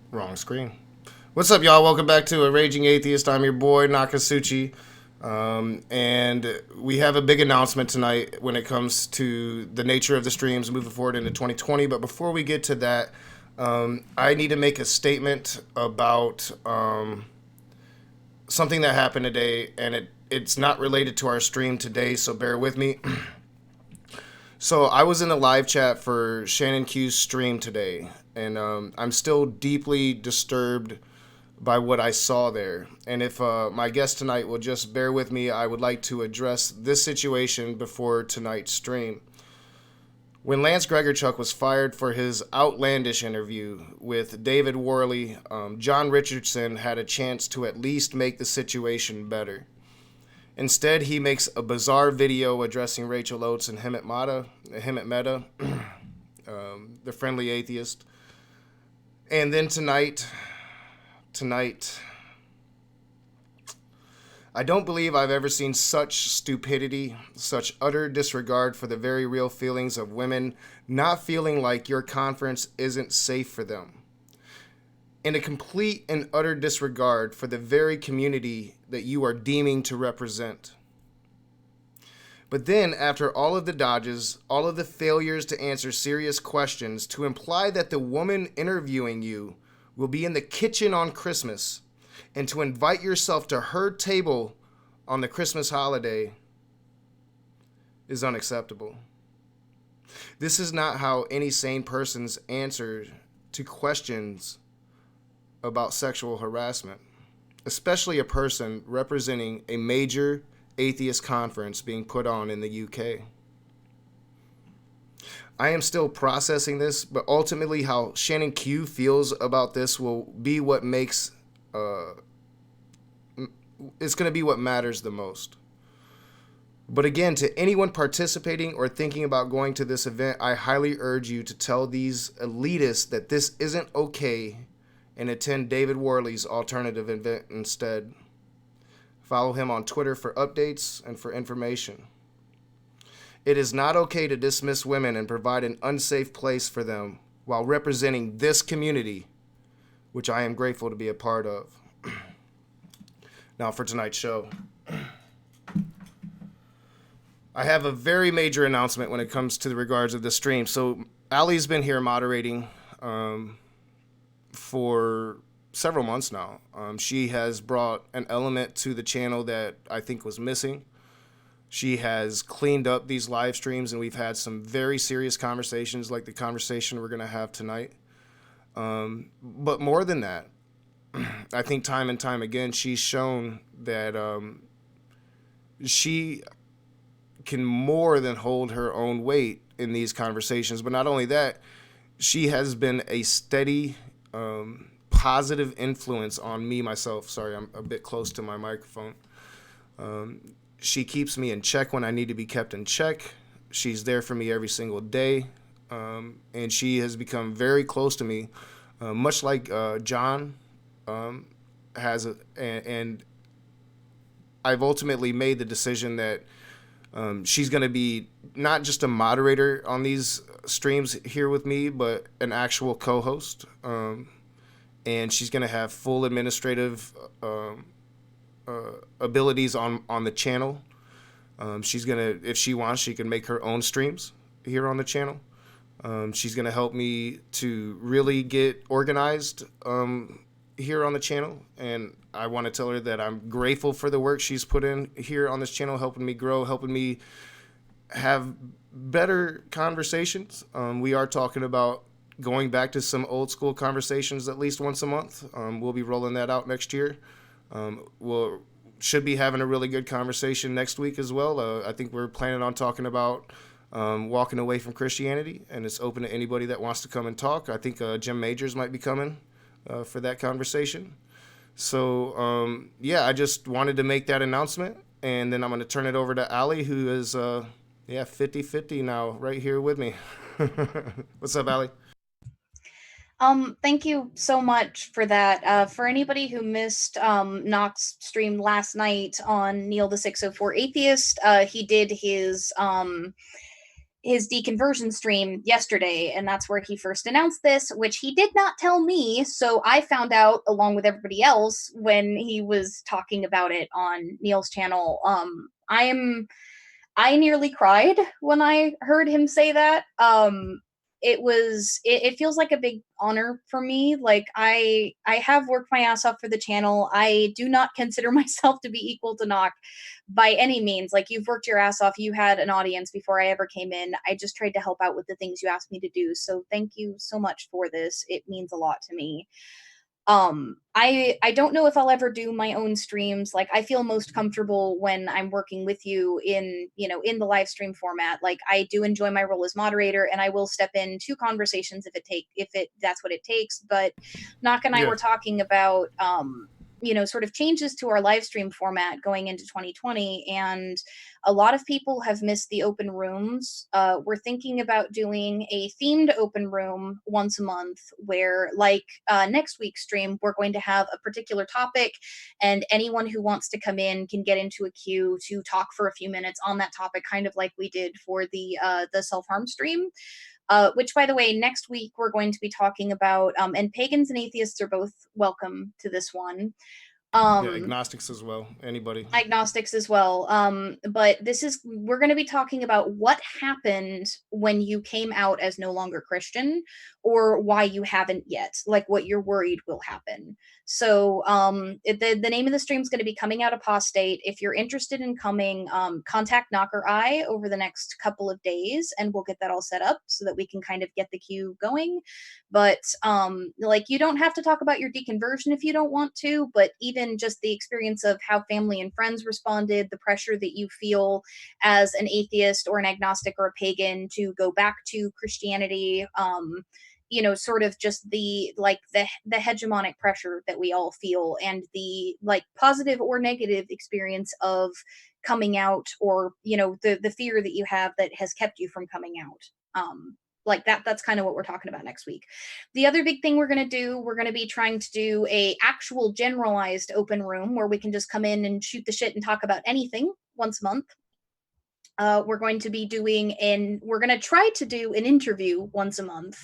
Wrong screen. What's up, y'all? Welcome back to A Raging Atheist. I'm your boy, Nakasuchi. And we have a big announcement tonight when it comes to the nature of the streams moving forward into 2020. But before we get to that, I need to make a statement about something that happened today, and it's not related to our stream today, so bear with me. So I was in a live chat for Shannon Q's stream today, and I'm still deeply disturbed by what I saw there. And if my guest tonight will just bear with me, I would like to address this situation before tonight's stream. When Lance Gregorchuk was fired for his outlandish interview with David Worley, John Richardson had a chance to at least make the situation better. Instead, he makes a bizarre video addressing Rachel Oates and Hemant Mehta, the friendly atheist. And then tonight, I don't believe I've ever seen such stupidity, such utter disregard for the very real feelings of women not feeling like your conference isn't safe for them, and a complete and utter disregard for the very community that you are deeming to represent. But then, after all of the dodges, all of the failures to answer serious questions, to imply that the woman interviewing you will be in the kitchen on Christmas and to invite yourself to her table on the Christmas holiday is unacceptable. This is not how any sane person's answer to questions about sexual harassment, especially a person representing a major atheist conference being put on in the UK. I am still processing this, but ultimately, how Shannon Q feels about this will be what makes it's going to be what matters the most. But again, to anyone participating or thinking about going to this event, I highly urge you to tell these elitists that this isn't okay and attend David Worley's alternative event instead. Follow him on Twitter for updates and for information. It is not okay to dismiss women and provide an unsafe place for them while representing this community, which I am grateful to be a part of. Now for tonight's show. I have a very major announcement when it comes to the regards of the stream. So Allie's been here moderating for several months now. She has brought an element to the channel that I think was missing. She has cleaned up these live streams, and we've had some very serious conversations like the conversation we're going to have tonight. But more than that, I think time and time again, she's shown that she can more than hold her own weight in these conversations. But not only that, she has been a steady, positive influence on me, myself. Sorry, I'm a bit close to my microphone. She keeps me in check when I need to be kept in check. She's there for me every single day. And she has become very close to me, much like John has. And I've ultimately made the decision that she's going to be not just a moderator on these streams here with me, but an actual co-host. And she's going to have full administrative abilities on the channel. She's going to, if she wants, she can make her own streams here on the channel. She's going to help me to really get organized here on the channel. And I want to tell her that I'm grateful for the work she's put in here on this channel, helping me grow, helping me have better conversations. We are talking about going back to some old school conversations at least once a month. We'll be rolling that out next year. We'll should be having a really good conversation next week as well. I think we're planning on talking about walking away from Christianity, and it's open to anybody that wants to come and talk. I think Jim Majors might be coming for that conversation. So, yeah, I just wanted to make that announcement, and then I'm going to turn it over to Allie, who is, 50-50 now, right here with me. What's up, Allie? Thank you so much for that. For anybody who missed Knox stream last night on Neil the 604 Atheist, he did his his deconversion stream yesterday, and that's where he first announced this, which he did not tell me. So I found out along with everybody else when he was talking about it on Neil's channel. I nearly cried when I heard him say that. It feels like a big honor for me. Like I have worked my ass off for the channel. I do not consider myself to be equal to Knock by any means. Like, you've worked your ass off. You had an audience before I ever came in. I just tried to help out with the things you asked me to do. So thank you so much for this. It means a lot to me. I don't know if I'll ever do my own streams. Like, I feel most comfortable when I'm working with you in, in the live stream format. Like, I do enjoy my role as moderator, and I will step into conversations if it that's what it takes. But Knock and I Yeah. were talking about sort of changes to our live stream format going into 2020, and a lot of people have missed the open rooms. We're thinking about doing a themed open room once a month where, like, next week's stream, we're going to have a particular topic, and anyone who wants to come in can get into a queue to talk for a few minutes on that topic, kind of like we did for the self-harm stream. Which, by the way, next week we're going to be talking about, and pagans and atheists are both welcome to this one. Yeah, Um, agnostics as well. Anybody. Agnostics as well. But we're going to be talking about what happened when you came out as no longer Christian, or why you haven't yet, like what you're worried will happen. So, the name of the stream is going to be Coming Out Apostate. If you're interested in coming, contact Knocker Eye over the next couple of days, and we'll get that all set up so that we can kind of get the queue going. But like, you don't have to talk about your deconversion if you don't want to, but even just the experience of how family and friends responded, the pressure that you feel as an atheist or an agnostic or a pagan to go back to Christianity, sort of just the hegemonic pressure that we all feel, and the, like, positive or negative experience of coming out, or the fear that you have that has kept you from coming out. Like, that's kind of what we're talking about next week. The other big thing we're going to do, we're going to be trying to do a actual generalized open room where we can just come in and shoot the shit and talk about anything once a month. We're going to be we're going to try to do an interview once a month.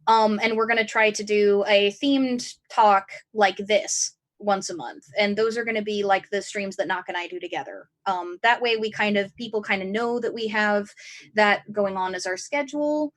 And we're going to try to do a themed talk like this once a month. And those are going to be like the streams that Knock and I do together. That way people kind of know that we have that going on as our schedule.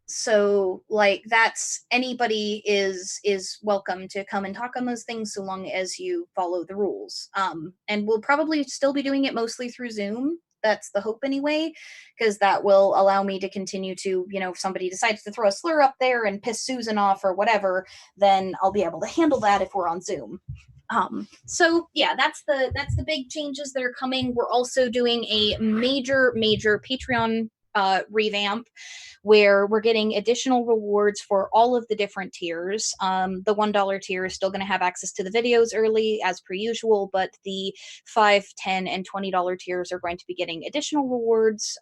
So, like, that's, anybody is welcome to come and talk on those things, so long as you follow the rules. And we'll probably still be doing it mostly through Zoom. That's the hope anyway, because that will allow me to continue to, if somebody decides to throw a slur up there and piss Susan off or whatever, then I'll be able to handle that if we're on Zoom. So yeah, that's the big changes that are coming. We're also doing a major Patreon revamp, where we're getting additional rewards for all of the different tiers. The $1 tier is still going to have access to the videos early as per usual, but the $5, $10, and $20 tiers are going to be getting additional rewards.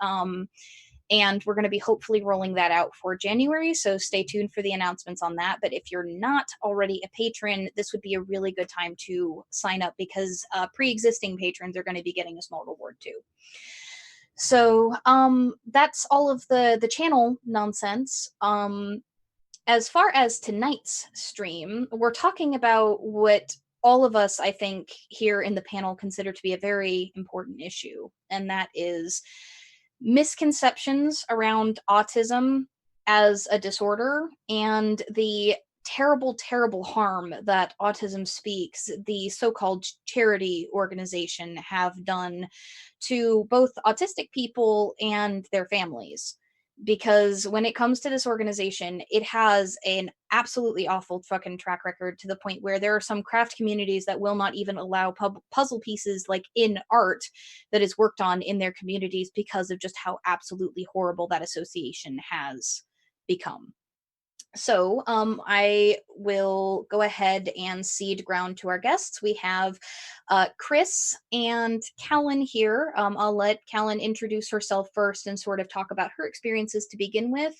And we're going to be hopefully rolling that out for January, so stay tuned for the announcements on that. But if you're not already a patron, this would be a really good time to sign up, because pre-existing patrons are going to be getting a small reward too. So that's all of the channel nonsense. As far as tonight's stream, we're talking about what all of us, I think, here in the panel consider to be a very important issue, and that is misconceptions around autism as a disorder, and the terrible harm that Autism Speaks, the so-called charity organization, have done to both autistic people and their families. Because when it comes to this organization, it has an absolutely awful fucking track record, to the point where there are some craft communities that will not even allow puzzle pieces, like in art, that is worked on in their communities, because of just how absolutely horrible that association has become. So I will go ahead and cede ground to our guests. We have Chris and Callan here. I'll let Callan introduce herself first and sort of talk about her experiences to begin with.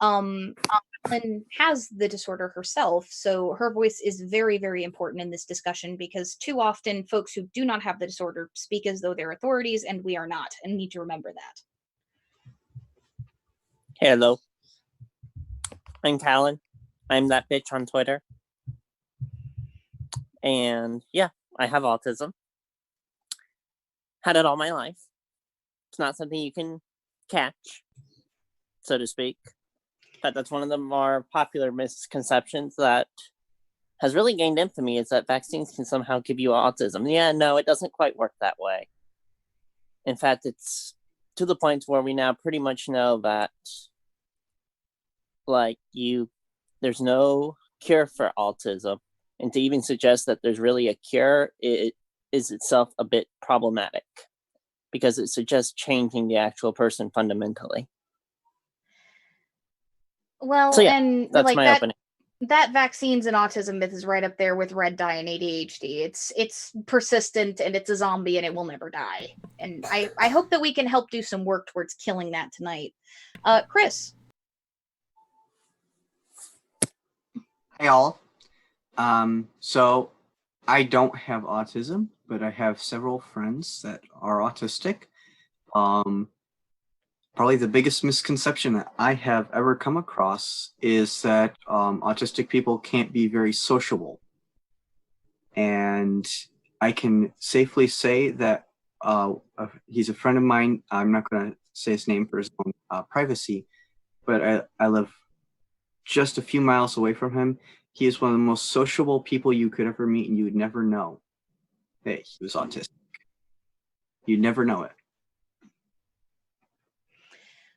Callan has the disorder herself, so her voice is very important in this discussion, because too often folks who do not have the disorder speak as though they're authorities, and we are not, and need to remember that. Hello, I'm Callan. I'm that bitch on Twitter. And yeah, I have autism. Had it all my life. It's not something you can catch, so to speak. But that's one of the more popular misconceptions that has really gained infamy, is that vaccines can somehow give you autism. Yeah, no, it doesn't quite work that way. In fact, it's to the point where we now pretty much know that there's no cure for autism, and to even suggest that there's really a cure, it is itself a bit problematic, because it suggests changing the actual person fundamentally. Well, so yeah, and that's like my that opening. that vaccines and autism myth is right up there with red dye and ADHD. It's persistent and it's a zombie and it will never die. And I hope that we can help do some work towards killing that tonight. Chris. Hey all. So I don't have autism, but I have several friends that are autistic. Probably the biggest misconception that I have ever come across is that autistic people can't be very sociable. And I can safely say that he's a friend of mine. I'm not going to say his name for his own privacy, but I live just a few miles away from him. He is one of the most sociable people you could ever meet, and you would never know that he was autistic. You'd never know it.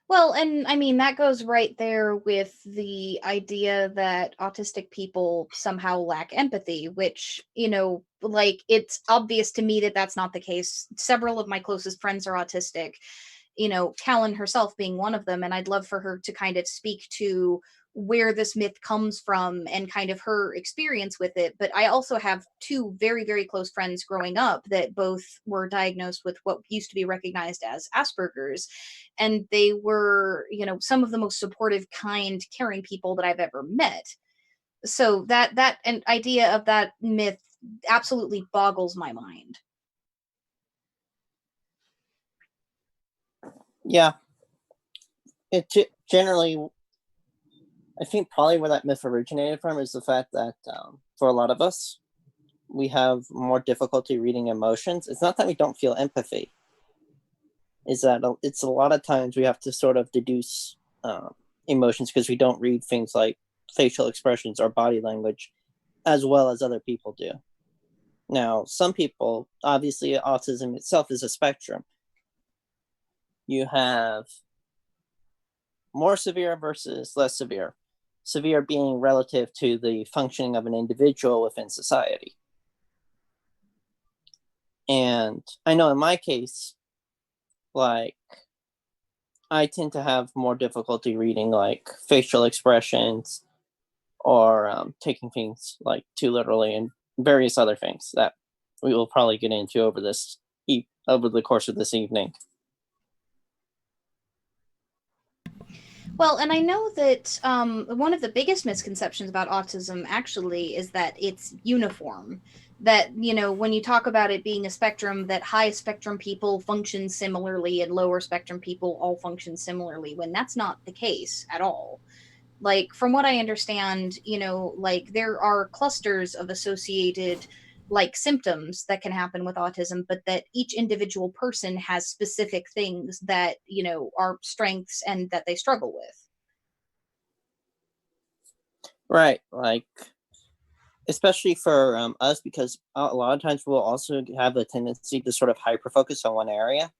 Well, and I mean, that goes right there with the idea that autistic people somehow lack empathy, which, like, it's obvious to me that that's not the case. Several of my closest friends are autistic, Callan herself being one of them. And I'd love for her to kind of speak to where this myth comes from and kind of her experience with it. But I also have two very, very close friends growing up that both were diagnosed with what used to be recognized as Asperger's. And they were, some of the most supportive, kind, caring people that I've ever met. So that an idea of that myth absolutely boggles my mind. Yeah. It generally, I think probably where that myth originated from is the fact that for a lot of us, we have more difficulty reading emotions. It's not that we don't feel empathy. Is that it's a lot of times we have to sort of deduce emotions because we don't read things like facial expressions or body language as well as other people do. Now, some people, obviously autism itself is a spectrum. You have more severe versus less severe. Severe being relative to the functioning of an individual within society. And I know in my case, like, I tend to have more difficulty reading like facial expressions or taking things like too literally, and various other things that we will probably get into over the course of this evening. Well, and I know that one of the biggest misconceptions about autism actually is that it's uniform. That, when you talk about it being a spectrum, that high spectrum people function similarly and lower spectrum people all function similarly, when that's not the case at all. Like, from what I understand, like, there are clusters of associated like symptoms that can happen with autism, but that each individual person has specific things that, are strengths and that they struggle with. Right. Like, especially for us, because a lot of times we'll also have a tendency to sort of hyper focus on one area,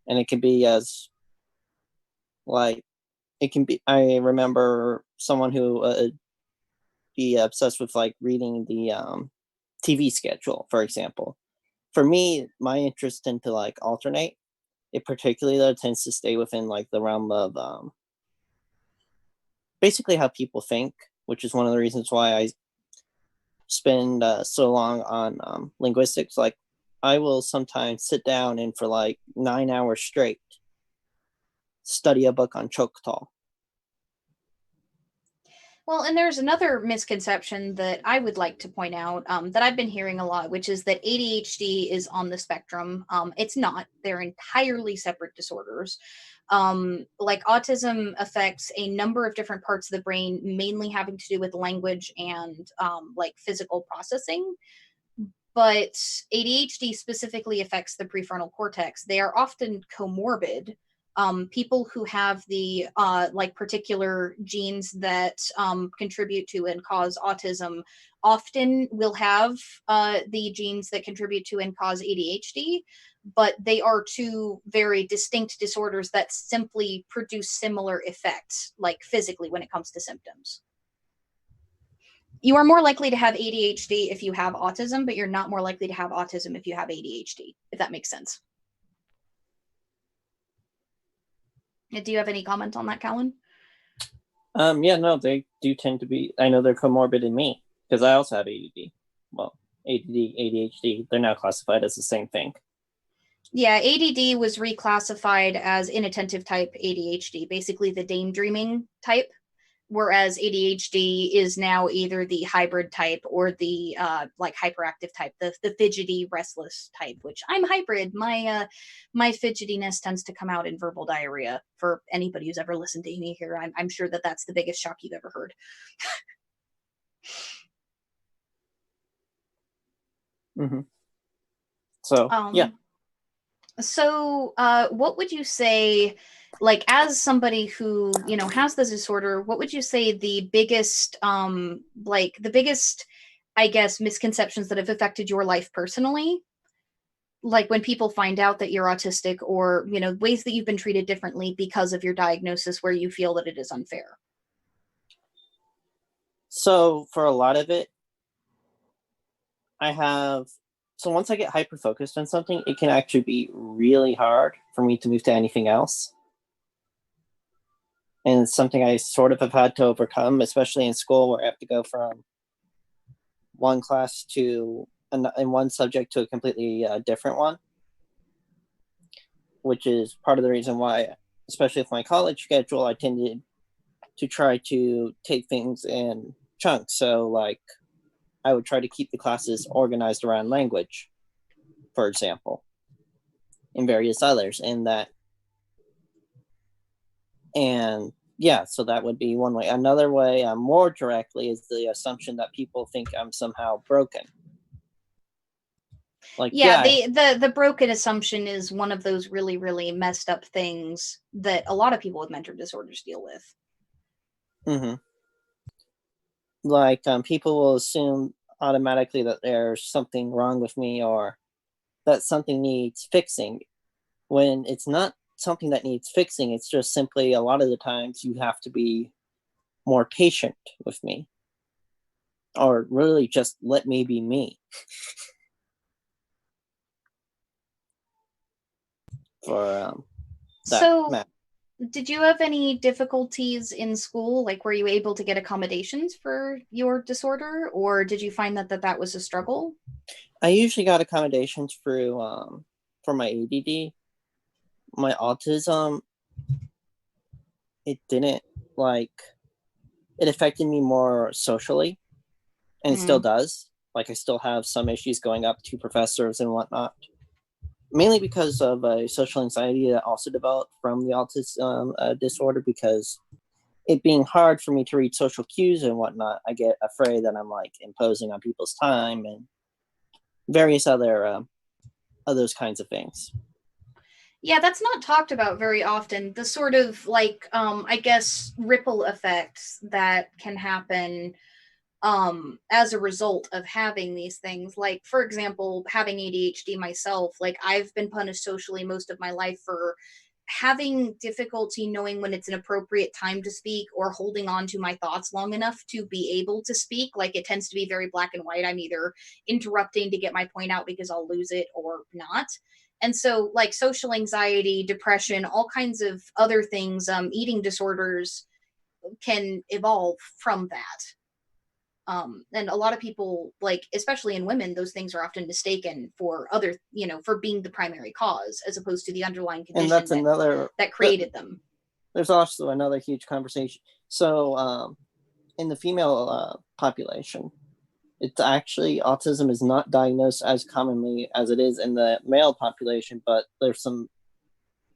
and it can be as like it can be. I remember someone who be obsessed with like reading the TV schedule, for example. For me, my interests tend to like alternate. It particularly though tends to stay within like the realm of basically how people think, which is one of the reasons why I spend so long on linguistics. Like, I will sometimes sit down and for like 9 hours straight study a book on Choctaw. Well, and there's another misconception that I would like to point out, that I've been hearing a lot, which is that ADHD is on the spectrum. It's not. They're entirely separate disorders. Like autism affects a number of different parts of the brain, mainly having to do with language and like physical processing. But ADHD specifically affects the prefrontal cortex. They are often comorbid. People who have the like particular genes that contribute to and cause autism often will have the genes that contribute to and cause ADHD, but they are two very distinct disorders that simply produce similar effects, like physically when it comes to symptoms. You are more likely to have ADHD if you have autism, but you're not more likely to have autism if you have ADHD, if that makes sense. Do you have any comment on that, Callan? Yeah, no, they do tend to be. I know they're comorbid in me because I also have ADD. Well, ADD, ADHD, they're now classified as the same thing. Yeah, ADD was reclassified as inattentive type ADHD, basically the daydreaming type, whereas ADHD is now either the hybrid type or the like hyperactive type, the fidgety, restless type. Which I'm hybrid. My fidgetiness tends to come out in verbal diarrhea. For anybody who's ever listened to me here, I'm sure that that's the biggest shock you've ever heard. Mm-hmm. So yeah. So, what would you say, like, as somebody who, you know, has this disorder, what would you say the biggest, I guess, misconceptions that have affected your life personally? Like when people find out that you're autistic, or, you know, ways that you've been treated differently because of your diagnosis where you feel that it is unfair. So for a lot of it, so once I get hyper focused on something, it can actually be really hard for me to move to anything else. And it's something I sort of have had to overcome, especially in school where I have to go from one class to in one subject to a completely different one, which is part of the reason why, especially with my college schedule, I tended to try to take things in chunks. So like I would try to keep the classes organized around language, for example, and various others. And yeah, so that would be one way. Another way, more directly, is the assumption that people think I'm somehow broken. Like, yeah, the broken assumption is one of those really, really messed up things that a lot of people with mental disorders deal with. Mm-hmm. Like, people will assume automatically that there's something wrong with me or that something needs fixing, when it's not something that needs fixing. It's just simply a lot of the times you have to be more patient with me, or really just let me be me. For so did you have any difficulties in school? Like, were you able to get accommodations for your disorder, or did you find that was a struggle? I usually got accommodations through for my ADD. My autism, it didn't, like, it affected me more socially, and it still does. Like, I still have some issues going up to professors and whatnot, mainly because of a social anxiety that also developed from the autism disorder, because it being hard for me to read social cues and whatnot, I get afraid that I'm like imposing on people's time and various other those kinds of things. Yeah, that's not talked about very often. The sort of like, I guess, ripple effects that can happen as a result of having these things. Like, for example, having ADHD myself, like I've been punished socially most of my life for having difficulty knowing when it's an appropriate time to speak or holding on to my thoughts long enough to be able to speak. Like, it tends to be very black and white. I'm either interrupting to get my point out because I'll lose it or not. And so, like, social anxiety, depression, all kinds of other things, eating disorders can evolve from that. And a lot of people, like, especially in women, those things are often mistaken for other, you know, for being the primary cause as opposed to the underlying condition, and that's that created them. There's also another huge conversation. So in the female population, it's actually autism is not diagnosed as commonly as it is in the male population, but there's some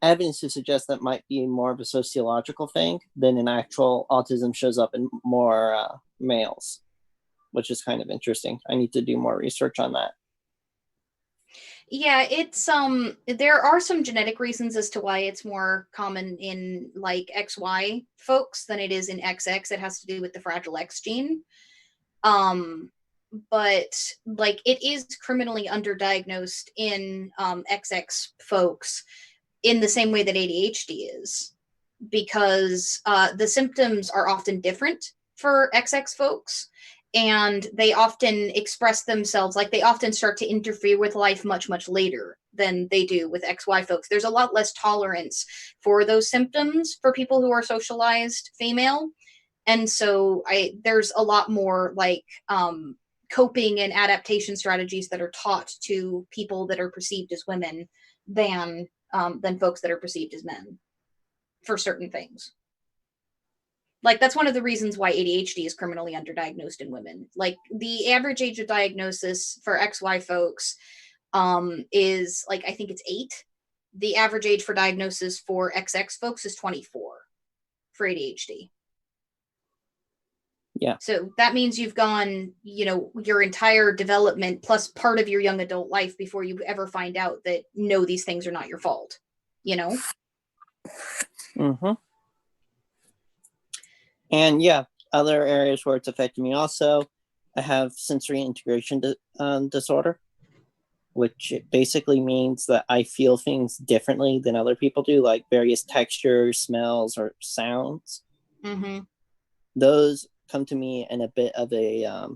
evidence to suggest that might be more of a sociological thing than an actual autism shows up in more males, which is kind of interesting. I need to do more research on that. Yeah, it's there are some genetic reasons as to why it's more common in like XY folks than it is in XX. It has to do with the Fragile X gene. But like it is criminally underdiagnosed in XX folks in the same way that ADHD is, because the symptoms are often different for XX folks, and they often express themselves, like they often start to interfere with life much later than they do with XY folks. There's a lot less tolerance for those symptoms for people who are socialized female, and so there's a lot more like coping and adaptation strategies that are taught to people that are perceived as women than folks that are perceived as men for certain things. Like that's one of the reasons why ADHD is criminally underdiagnosed in women. Like the average age of diagnosis for XY folks is like, I think it's 8. The average age for diagnosis for XX folks is 24 for ADHD. Yeah. So that means you've gone, your entire development plus part of your young adult life before you ever find out that no, these things are not your fault, Mm-hmm. And yeah, other areas where it's affecting me also, I have sensory integration disorder, which basically means that I feel things differently than other people do, like various textures, smells, or sounds. Mm-hmm. Those come to me in a bit of a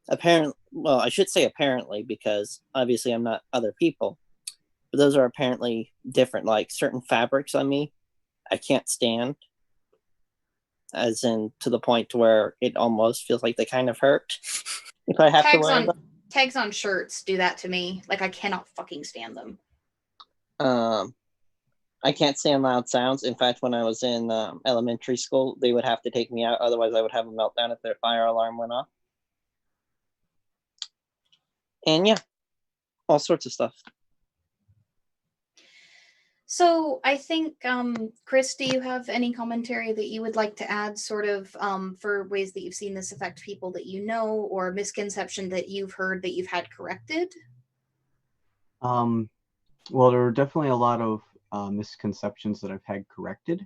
apparent. Well, I should say apparently, because obviously I'm not other people. But those are apparently different. Like certain fabrics on me, I can't stand, as in to the point where it almost feels like they kind of hurt if I have to wear them. Tags on shirts do that to me. Like I cannot fucking stand them. I can't stand loud sounds. In fact, when I was in elementary school, they would have to take me out. Otherwise, I would have a meltdown if their fire alarm went off. And yeah, all sorts of stuff. So I think, Chris, do you have any commentary that you would like to add sort of for ways that you've seen this affect people that you know, or a misconception that you've heard that you've had corrected? Well, there are definitely a lot of misconceptions that I've had corrected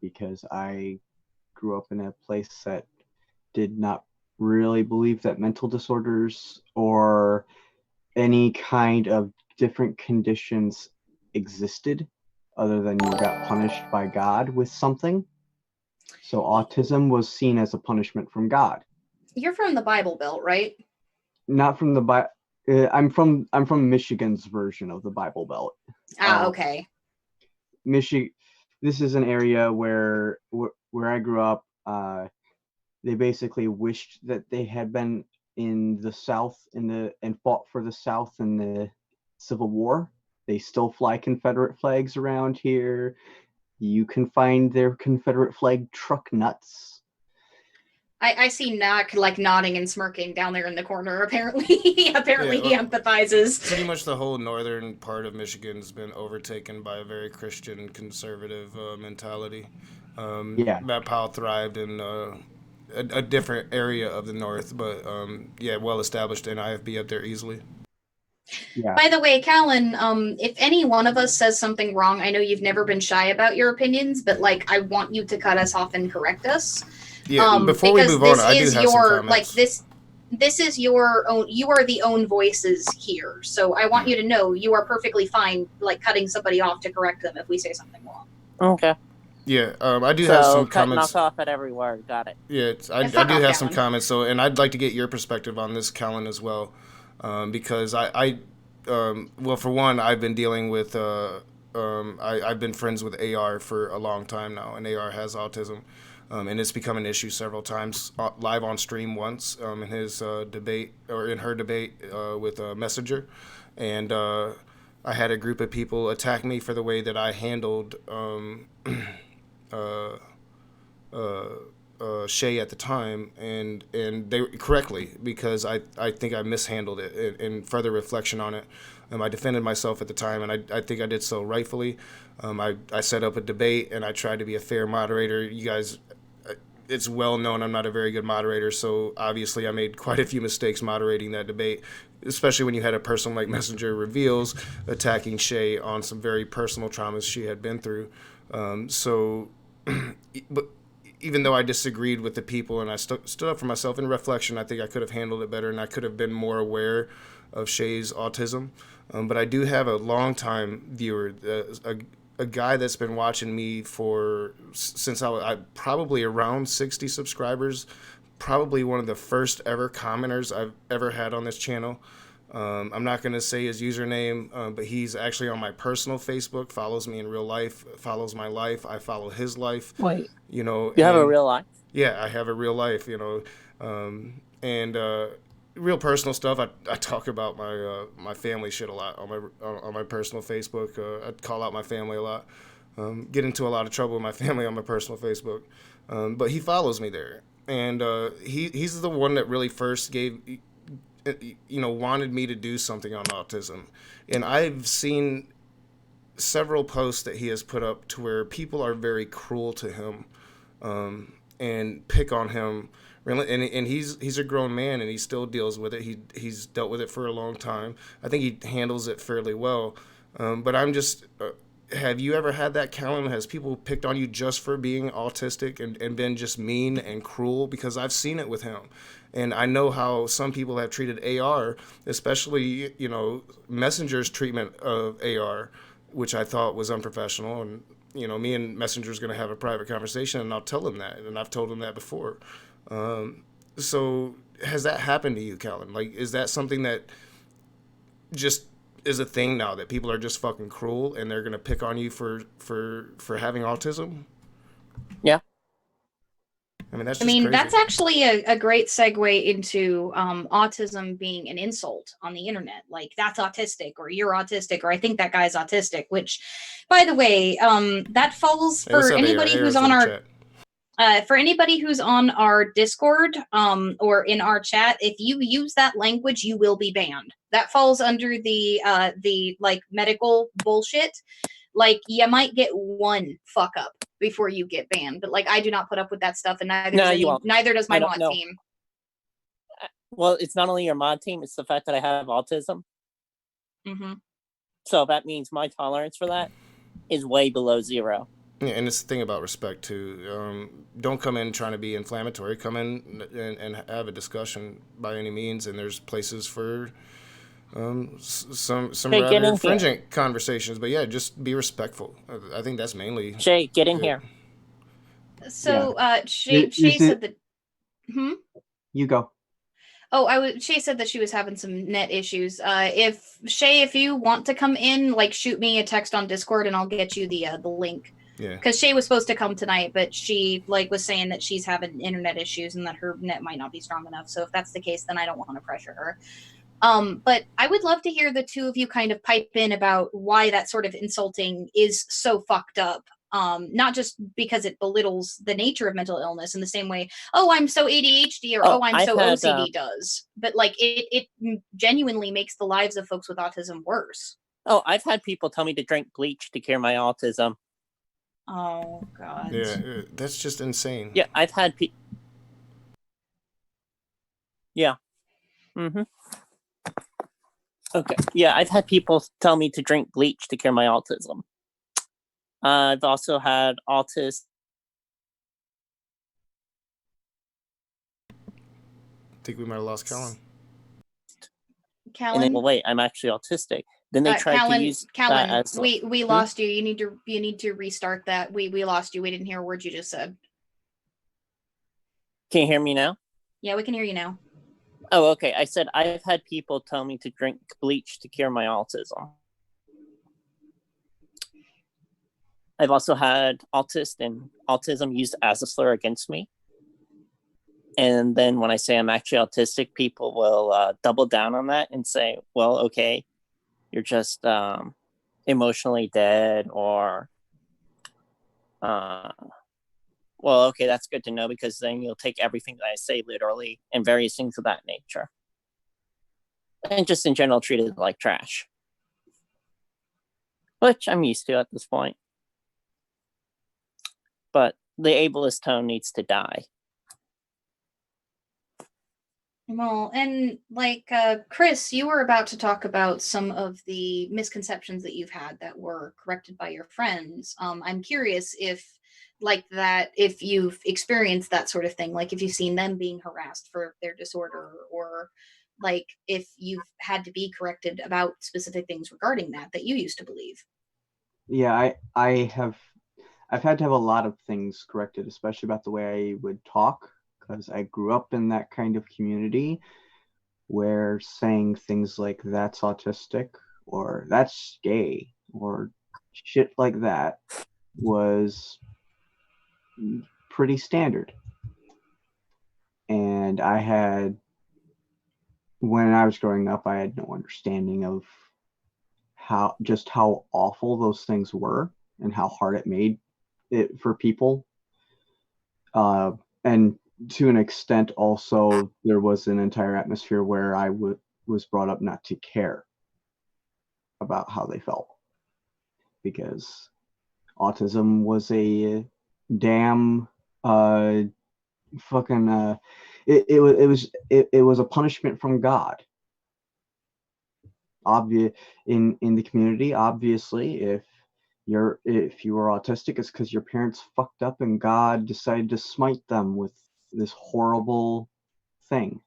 because I grew up in a place that did not really believe that mental disorders or any kind of different conditions existed other than you got punished by God with something. So autism was seen as a punishment from God. You're from the Bible Belt, right? Not from the Bible. I'm from Michigan's version of the Bible Belt. Okay. Michigan. This is an area where I grew up. They basically wished that they had been in the South and fought for the South in the Civil War. They still fly Confederate flags around here. You can find their Confederate flag truck nuts. I see Knock like nodding and smirking down there in the corner. Apparently he empathizes. Pretty much the whole northern part of Michigan's been overtaken by a very Christian conservative mentality. Matt Powell thrived in a different area of the north, but well established in IFB up there easily. Yeah. By the way, Callan, if any one of us says something wrong, I know you've never been shy about your opinions, but like I want you to cut us off and correct us. Yeah, before we move on, I do have some comments. Like this is your own. You are the own voices here, so I want you to know you are perfectly fine, like cutting somebody off to correct them if we say something wrong. Okay. Yeah, I do have some comments. Knock off at every word. Got it. Yeah, I do have some comments. So, and I'd like to get your perspective on this, Callan, as well, because well, for one, I've been dealing with. I've been friends with AR for a long time now, and AR has autism. And it's become an issue several times, live on stream once in his debate, or in her debate with Messenger. And I had a group of people attack me for the way that I handled Shay at the time, and they correctly, because I think I mishandled it. In further reflection on it, I defended myself at the time, and I think I did so rightfully. I set up a debate, and I tried to be a fair moderator. You guys, it's well known I'm not a very good moderator, so obviously I made quite a few mistakes moderating that debate, especially when you had a person like Messenger Reveals attacking Shay on some very personal traumas she had been through. But even though I disagreed with the people and I stood up for myself in reflection, I think I could have handled it better, and I could have been more aware of Shay's autism. But I do have a longtime viewer, a guy that's been watching me since I probably around 60 subscribers, probably one of the first ever commenters I've ever had on this channel. I'm not going to say his username, but he's actually on my personal Facebook, follows me in real life, follows my life. I follow his life. Wait, you know. you have a real life? Yeah, I have a real life, and real personal stuff. I talk about my family shit a lot on my personal Facebook. I call out my family a lot. Get into a lot of trouble with my family on my personal Facebook. But he follows me there, and he's the one that really first wanted me to do something on autism. And I've seen several posts that he has put up to where people are very cruel to him, and pick on him. And he's a grown man, and he still deals with it. He's dealt with it for a long time. I think he handles it fairly well. But I'm just, have you ever had that, Callum? Has people picked on you just for being autistic and been just mean and cruel? Because I've seen it with him. And I know how some people have treated AR, especially, Messenger's treatment of AR, which I thought was unprofessional. And, me and Messenger's going to have a private conversation, and I'll tell him that. And I've told him that before. So has that happened to you, Callum? Like, is that something that just is a thing now, that people are just fucking cruel and they're going to pick on you for having autism? Yeah. I mean, that's just crazy. That's actually a great segue into autism being an insult on the internet. Like, that's autistic, or you're autistic, or I think that guy's autistic, which, by the way, that falls for anybody who's on our... for anybody who's on our Discord or in our chat, if you use that language, you will be banned. That falls under the like medical bullshit. Like, you might get one fuck up before you get banned, but like, I do not put up with that stuff, and neither does my mod team. Well, it's not only your mod team; it's the fact that I have autism. Mm-hmm. So that means my tolerance for that is way below zero. Yeah, and it's the thing about respect too. Don't come in trying to be inflammatory. Come in and have a discussion by any means. And there's places for some rather fringent conversations. But yeah, just be respectful. I think that's mainly. Shay, get in here. So Shay said that. You go. Oh, Shay said that she was having some net issues. If you want to come in, like, shoot me a text on Discord, and I'll get you the link. Yeah. Because Shay was supposed to come tonight, but she was saying that she's having internet issues and that her net might not be strong enough. So if that's the case, then I don't want to pressure her. But I would love to hear the two of you kind of pipe in about why that sort of insulting is so fucked up. Not just because it belittles the nature of mental illness in the same way, oh, I'm so ADHD, or I'm so OCD does. But like, it genuinely makes the lives of folks with autism worse. Oh, I've had people tell me to drink bleach to cure my autism. Oh, God. Yeah, that's just insane. Yeah, I've had people... Yeah. Mm-hmm. Okay. Yeah, I've had people tell me to drink bleach to cure my autism. I've also had autists... I think we might have lost Callan. Callan? Well, wait, I'm actually autistic. Then they tried to use Callan, that as... we lost you. You need to restart that. We lost you. We didn't hear a word you just said. Can you hear me now? Yeah, we can hear you now. Oh, okay. I said I've had people tell me to drink bleach to cure my autism. I've also had autism used as a slur against me. And then when I say I'm actually autistic, people will double down on that and say, well, okay, you're just emotionally dead, or well, okay, that's good to know, because then you'll take everything that I say literally and various things of that nature. And just in general treat it like trash. Which I'm used to at this point. But the ableist tone needs to die. Well, and like Chris, you were about to talk about some of the misconceptions that you've had that were corrected by your friends. I'm curious if, like that, if you've experienced that sort of thing, like if you've seen them being harassed for their disorder, or like if you've had to be corrected about specific things regarding that you used to believe. Yeah, I've had to have a lot of things corrected, especially about the way I would talk, because I grew up in that kind of community where saying things like "that's autistic" or "that's gay" or shit like that was pretty standard. And when I was growing up, I had no understanding of how awful those things were and how hard it made it for people. And to an extent, also, there was an entire atmosphere where I was brought up not to care about how they felt, because autism was a damn fucking it was a punishment from God. Obvious in the community, obviously, if you were autistic, it's because your parents fucked up and God decided to smite them with this horrible thing.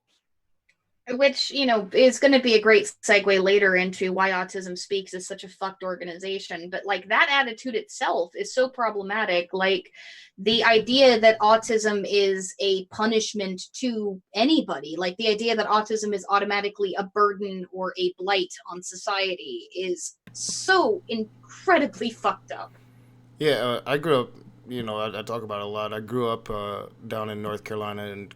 Which, is going to be a great segue later into why Autism Speaks is such a fucked organization. But like that attitude itself is so problematic. Like the idea that autism is a punishment to anybody, like the idea that autism is automatically a burden or a blight on society, is so incredibly fucked up. Yeah, I grew up. I talk about it a lot. I grew up down in North Carolina and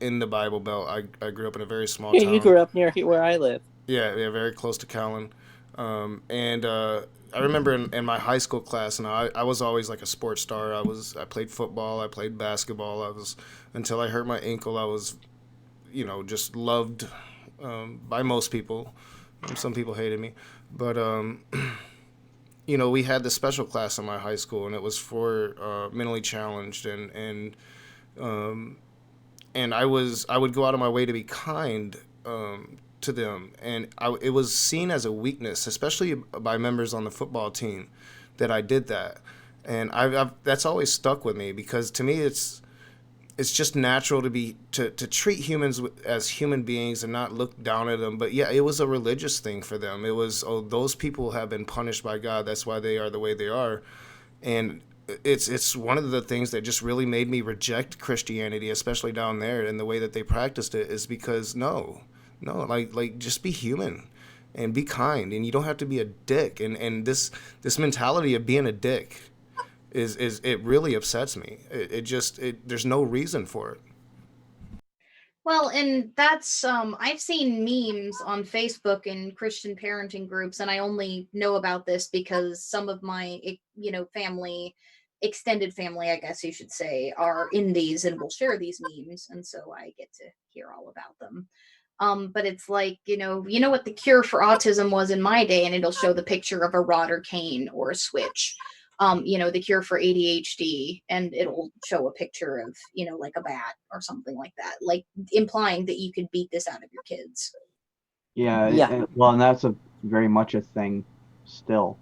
in the Bible Belt. I grew up in a very small Yeah, you town. grew up near where I live. Yeah, very close to Callan. And I remember in my high school class, and I was always like a sports star. I played football, I played basketball. Until I hurt my ankle. I was, just loved by most people. Some people hated me, but we had this special class in my high school, and it was for mentally challenged, and I would go out of my way to be kind to them, and it was seen as a weakness, especially by members on the football team, that I did that, and that's always stuck with me, because to me it's just natural to treat humans as human beings and not look down at them. But yeah, it was a religious thing for them. It was, oh, those people have been punished by God. That's why they are the way they are, and it's one of the things that just really made me reject Christianity, especially down there, and the way that they practiced it, is because no, like just be human and be kind, and you don't have to be a dick. And this mentality of being a dick is it really upsets me. There's no reason for it. Well, and that's I've seen memes on Facebook and Christian parenting groups, and I only know about this because some of my family, extended family, I guess you should say, are in these and will share these memes, and so I get to hear all about them. But it's like, you know what the cure for autism was in my day, and it'll show the picture of a rod or cane or a switch. The cure for ADHD, and it'll show a picture of, like a bat or something like that, like implying that you could beat this out of your kids. Yeah, Yeah. well, and that's a very much a thing still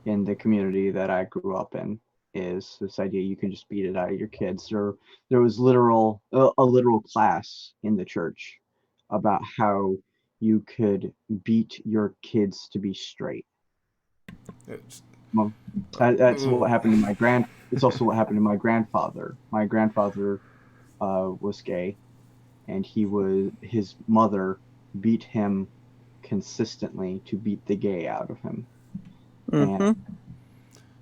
in the community that I grew up in, is this idea you can just beat it out of your kids. There was a literal class in the church about how you could beat your kids to be straight. It's, Well, that's ooh. what happened to it's also what happened to my grandfather. My grandfather was gay, and his mother beat him consistently to beat the gay out of him. Mm-hmm. And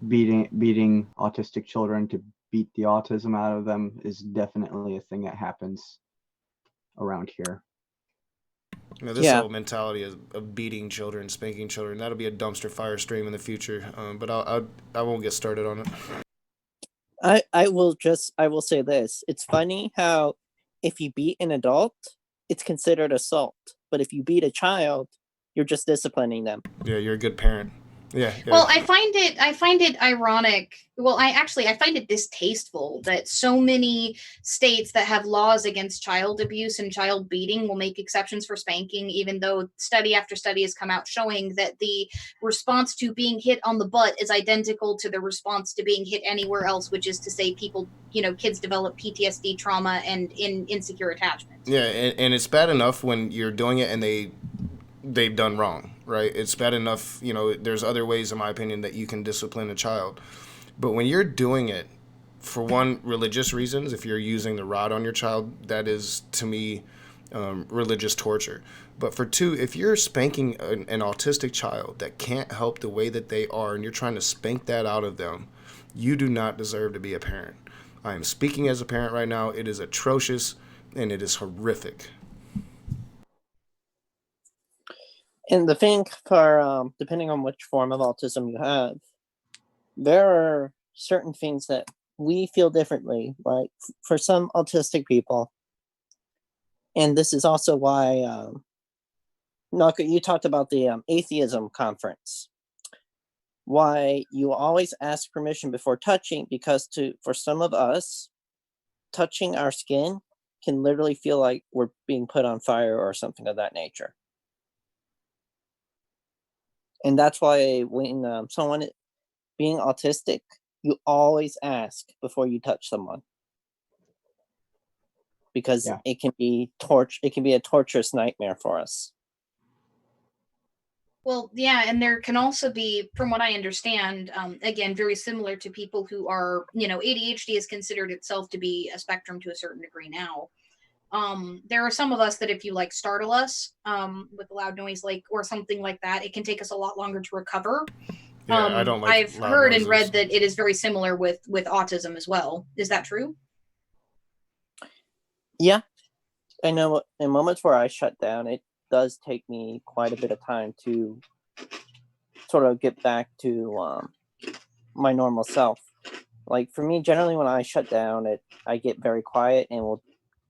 beating autistic children to beat the autism out of them is definitely a thing that happens around here. This whole mentality of beating children, spanking children, that'll be a dumpster fire stream in the future. But I won't get started on it. I will say this. It's funny how if you beat an adult, it's considered assault. But if you beat a child, you're just disciplining them. Yeah, you're a good parent. Yeah. Well, I find it ironic. Well, I find it distasteful that so many states that have laws against child abuse and child beating will make exceptions for spanking, even though study after study has come out showing that the response to being hit on the butt is identical to the response to being hit anywhere else, which is to say people, kids develop PTSD, trauma, and insecure attachment. Yeah, and it's bad enough when you're doing it and they've done wrong, right? It's bad enough, there's other ways, in my opinion, that you can discipline a child. But when you're doing it for one, religious reasons, if you're using the rod on your child, that is, to me, religious torture. But for two, if you're spanking an autistic child that can't help the way that they are and you're trying to spank that out of them, you do not deserve to be a parent. I am speaking as a parent right now. It is atrocious and it is horrific. And the thing for depending on which form of autism you have, there are certain things that we feel differently. Like for some autistic people, and this is also why Naka, you talked about the atheism conference. Why you always ask permission before touching, because for some of us, touching our skin can literally feel like we're being put on fire or something of that nature. And that's why when someone being autistic, you always ask before you touch someone, because it can be a torturous nightmare for us. Well, yeah, and there can also be, from what I understand, again, very similar to people who are, ADHD is considered itself to be a spectrum to a certain degree now. There are some of us that if you startle us with a loud noise, or something like that, it can take us a lot longer to recover. Yeah, I don't like I've heard noises. And read that it is very similar with autism as well. Is that true? Yeah, I know in moments where I shut down, it does take me quite a bit of time to sort of get back to my normal self. Like for me, generally when I shut down, I get very quiet and will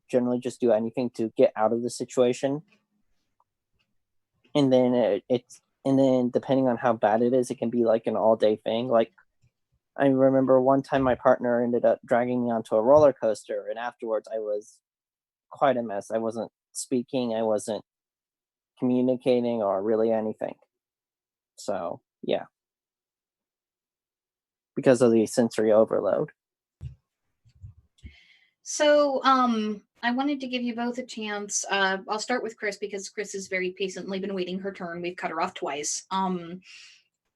generally just do anything to get out of the situation. And then then depending on how bad it is, it can be like an all-day thing. Like I remember one time my partner ended up dragging me onto a roller coaster, and afterwards I was quite a mess. I wasn't speaking, I wasn't communicating or really anything. So yeah, because of the sensory overload. So I wanted to give you both a chance. I'll start with Chris because Chris has very patiently been waiting her turn. We've cut her off twice.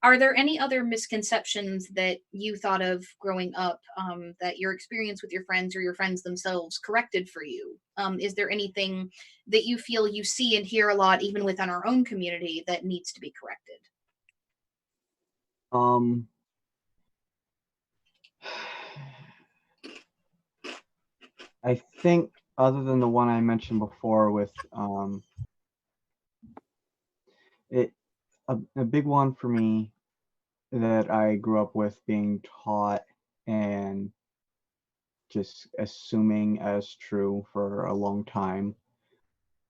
Are there any other misconceptions that you thought of growing up that your experience with your friends or your friends themselves corrected for you? Is there anything that you feel you see and hear a lot, even within our own community, that needs to be corrected? I think other than the one I mentioned before with a big one for me that I grew up with being taught and just assuming as true for a long time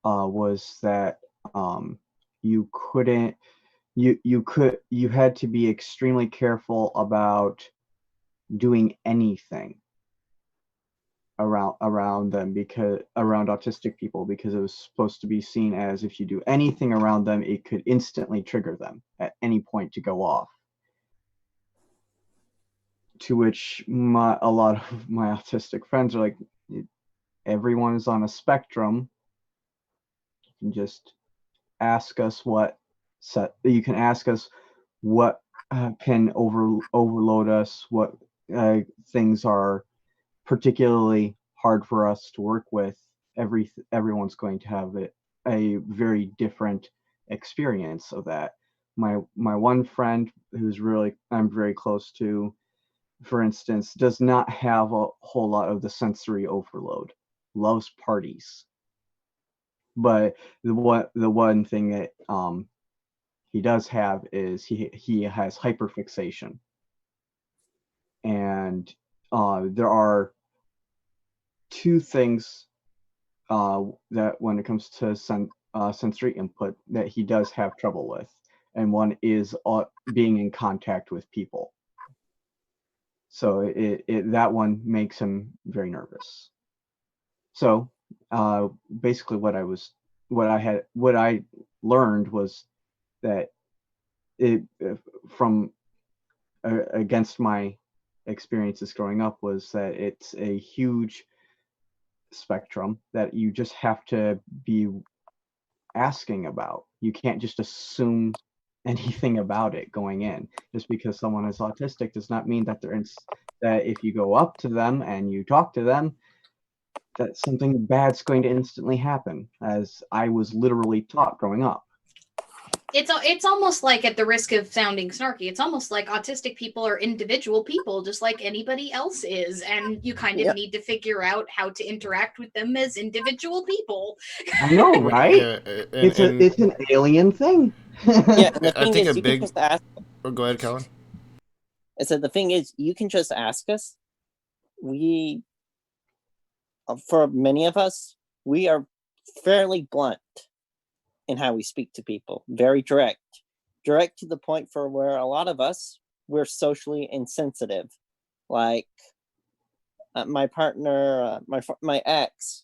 was that you had to be extremely careful about doing anything around them, because around autistic people, because it was supposed to be seen as if you do anything around them, it could instantly trigger them at any point to go off. To which a lot of my autistic friends are like, everyone is on a spectrum. You can just ask us what can overload us, what things are particularly hard for us to work with. Everyone's going to have a very different experience of that. My one friend I'm very close to, for instance, does not have a whole lot of the sensory overload, loves parties. But the one thing that he does have is he has hyperfixation. And there are two things that when it comes to sensory input that he does have trouble with, and one is being in contact with people. So that one makes him very nervous. So basically, what I learned was that from against my experiences growing up was that it's a huge spectrum that you just have to be asking about. You can't just assume anything about it going in. Just because someone is autistic does not mean that that if you go up to them and you talk to them, that something bad's going to instantly happen, as I was literally taught growing up. It's almost like, at the risk of sounding snarky, it's almost like autistic people are individual people just like anybody else is, and you kind of need to figure out how to interact with them as individual people. I know, right? Yeah, it's an alien thing. Yeah, and the I thing think is, a you big. can just ask. Oh, go ahead, Colin. I said the thing is, you can just ask us. We, for many of us, we are fairly blunt in how we speak to people, very direct to the point for where a lot of us, we're socially insensitive. Like my partner, my ex,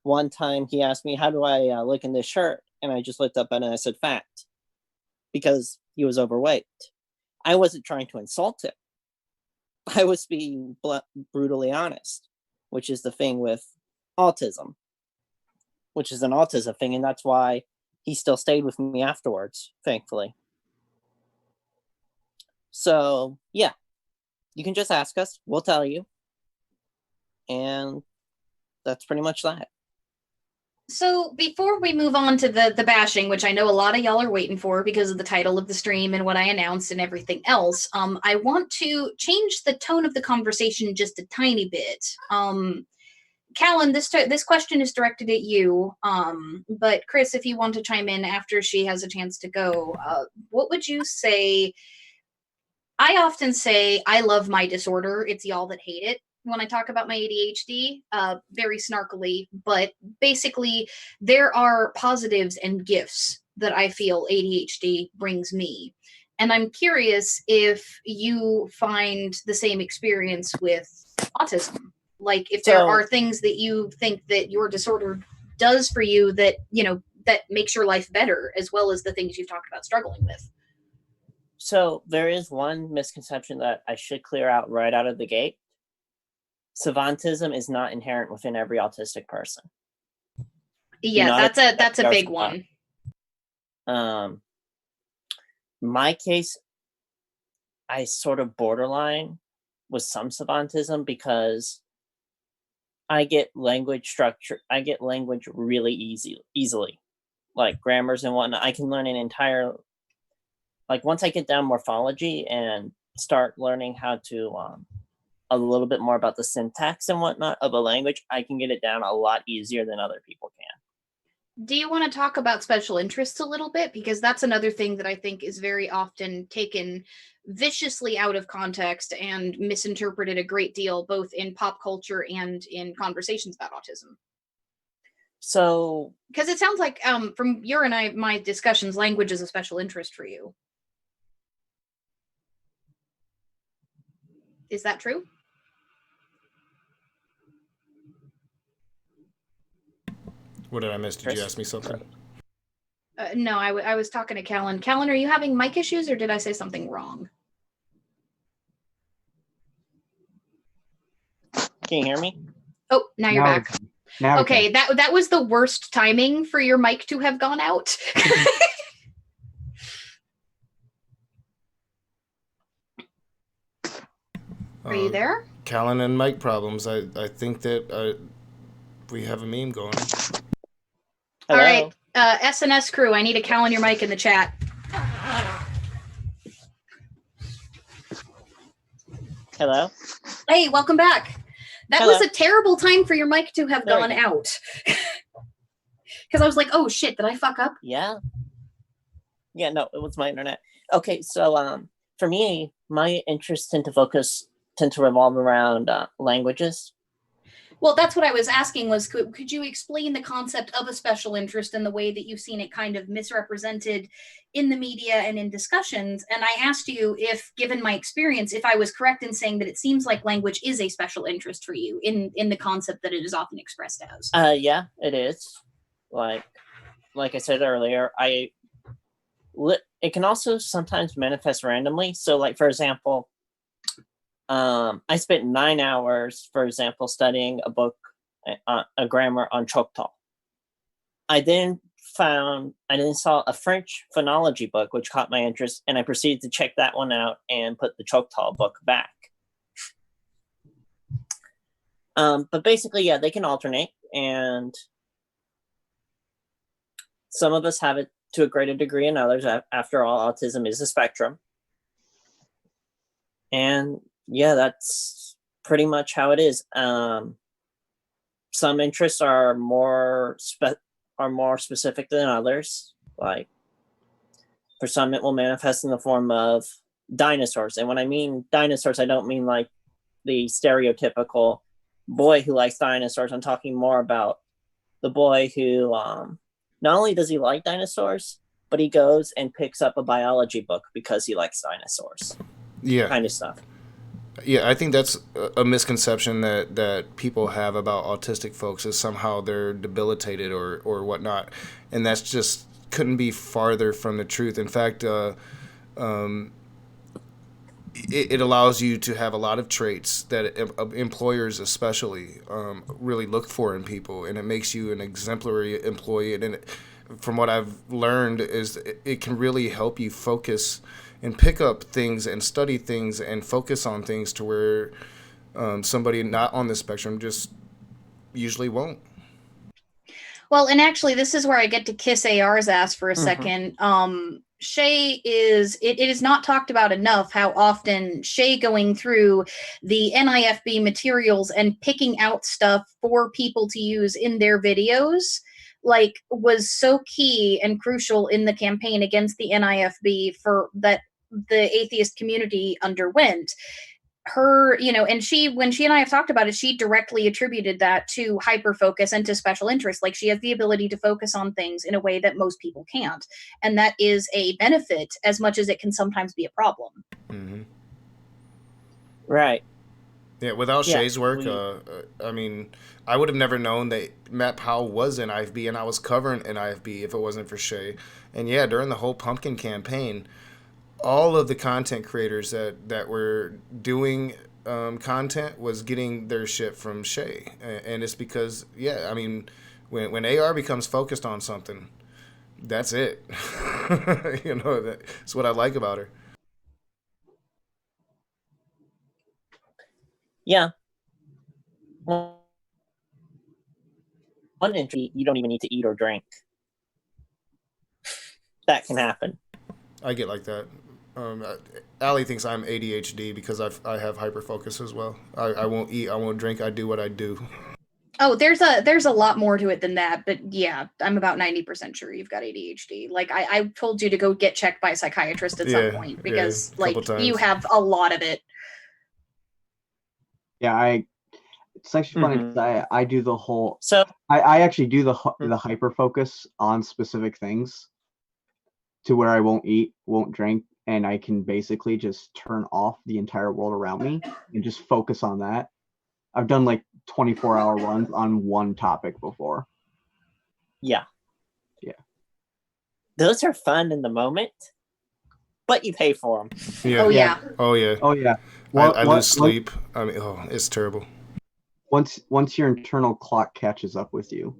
one time he asked me, how do I look in this shirt? And I just looked up at it and I said fat, because he was overweight. I wasn't trying to insult him. I was being brutally honest, which is the thing with autism, which is an autism thing. And that's why he still stayed with me afterwards, thankfully. So, yeah, you can just ask us. We'll tell you. And that's pretty much that. So before we move on to the bashing, which I know a lot of y'all are waiting for because of the title of the stream and what I announced and everything else, I want to change the tone of the conversation just a tiny bit. Callan, this question is directed at you, but Chris, if you want to chime in after she has a chance to go, what would you say? I often say I love my disorder. It's y'all that hate it when I talk about my ADHD, very snarkily, but basically there are positives and gifts that I feel ADHD brings me. And I'm curious if you find the same experience with autism. Like, if there are things that you think that your disorder does for you that, that makes your life better, as well as the things you've talked about struggling with. So there is one misconception that I should clear out right out of the gate. Savantism is not inherent within every autistic person. Yeah, that's a big one. My case, I sort of borderline with some savantism because I get language really easily, like grammars and whatnot. I can learn an entire, like once I get down morphology and start learning how to a little bit more about the syntax and whatnot of a language, I can get it down a lot easier than other people can. Do you want to talk about special interests a little bit? Because that's another thing that I think is very often taken viciously out of context and misinterpreted a great deal, both in pop culture and in conversations about autism. So, because it sounds like from your and my discussions, language is a special interest for you. Is that true? What did I miss? Did you ask me something? No, I was talking to Callan. Callan, are you having mic issues, or did I say something wrong? Can you hear me? Oh, now you're back. Okay, that was the worst timing for your mic to have gone out. Are you there? Callan and mic problems. I think that we have a meme going. Hello? All right, SNS crew, I need a Callan your mic in the chat. Hello? Hey, welcome back. That was a terrible time for your mic to have gone out. Because I was like, oh shit, did I fuck up? Yeah. Yeah, no, it was my internet. Okay, so for me, my interests tend to focus tend to revolve around languages. Well, that's what I was asking was, could you explain the concept of a special interest and the way that you've seen it kind of misrepresented in the media and in discussions? And I asked you if, given my experience, if I was correct in saying that it seems like language is a special interest for you in the concept that it is often expressed as. Yeah, it is. Like I said earlier, it can also sometimes manifest randomly. So, like, for example, I spent 9 hours, for example, studying a book, a grammar on Choctaw. I then saw a French phonology book, which caught my interest, and I proceeded to check that one out and put the Choctaw book back. But basically, yeah, they can alternate, and some of us have it to a greater degree than others. After all, autism is a spectrum. And yeah, that's pretty much how it is. Some interests are more specific than others. Like, for some, it will manifest in the form of dinosaurs. And when I mean dinosaurs, I don't mean like the stereotypical boy who likes dinosaurs. I'm talking more about the boy who not only does he like dinosaurs, but he goes and picks up a biology book because he likes dinosaurs. Yeah. Kind of stuff. Yeah, I think that's a misconception that people have about autistic folks, is somehow they're debilitated or whatnot. And that's just couldn't be farther from the truth. In fact, it allows you to have a lot of traits that employers especially really look for in people, and it makes you an exemplary employee. And from what I've learned is it can really help you focus and pick up things and study things and focus on things to where somebody not on the spectrum just usually won't. Well, and actually, this is where I get to kiss AR's ass for a second. Shay it is not talked about enough how often Shay going through the NIFB materials and picking out stuff for people to use in their videos, like, was so key and crucial in the campaign against the NIFB for that the atheist community underwent. Her, and when she and I have talked about it, she directly attributed that to hyper focus and to special interest. Like, she has the ability to focus on things in a way that most people can't. And that is a benefit as much as it can sometimes be a problem. Mm-hmm. Right. Yeah, without Shay's work, I mean, I would have never known that Matt Powell was in IFB, and I was covering in IFB if it wasn't for Shay. And yeah, during the whole pumpkin campaign, all of the content creators that were doing content was getting their shit from Shay. And it's because, yeah, I mean, when AR becomes focused on something, that's it. That's what I like about her. Yeah. One entry, you don't even need to eat or drink. That can happen. I get like that. Allie thinks I'm ADHD because I have hyperfocus as well. I won't eat, I won't drink, I do what I do. Oh, there's a lot more to it than that, but yeah, I'm about 90% sure you've got ADHD. Like, I told you to go get checked by a psychiatrist at some point because you have a lot of it. Yeah, it's actually funny because I do the whole. So I actually do the hyper focus on specific things, to where I won't eat, won't drink, and I can basically just turn off the entire world around me and just focus on that. I've done like 24-hour runs on one topic before. Yeah. Yeah. Those are fun in the moment, but you pay for them. Yeah. Oh yeah. Oh yeah. Oh yeah. I lose sleep. I mean, it's terrible. Once your internal clock catches up with you.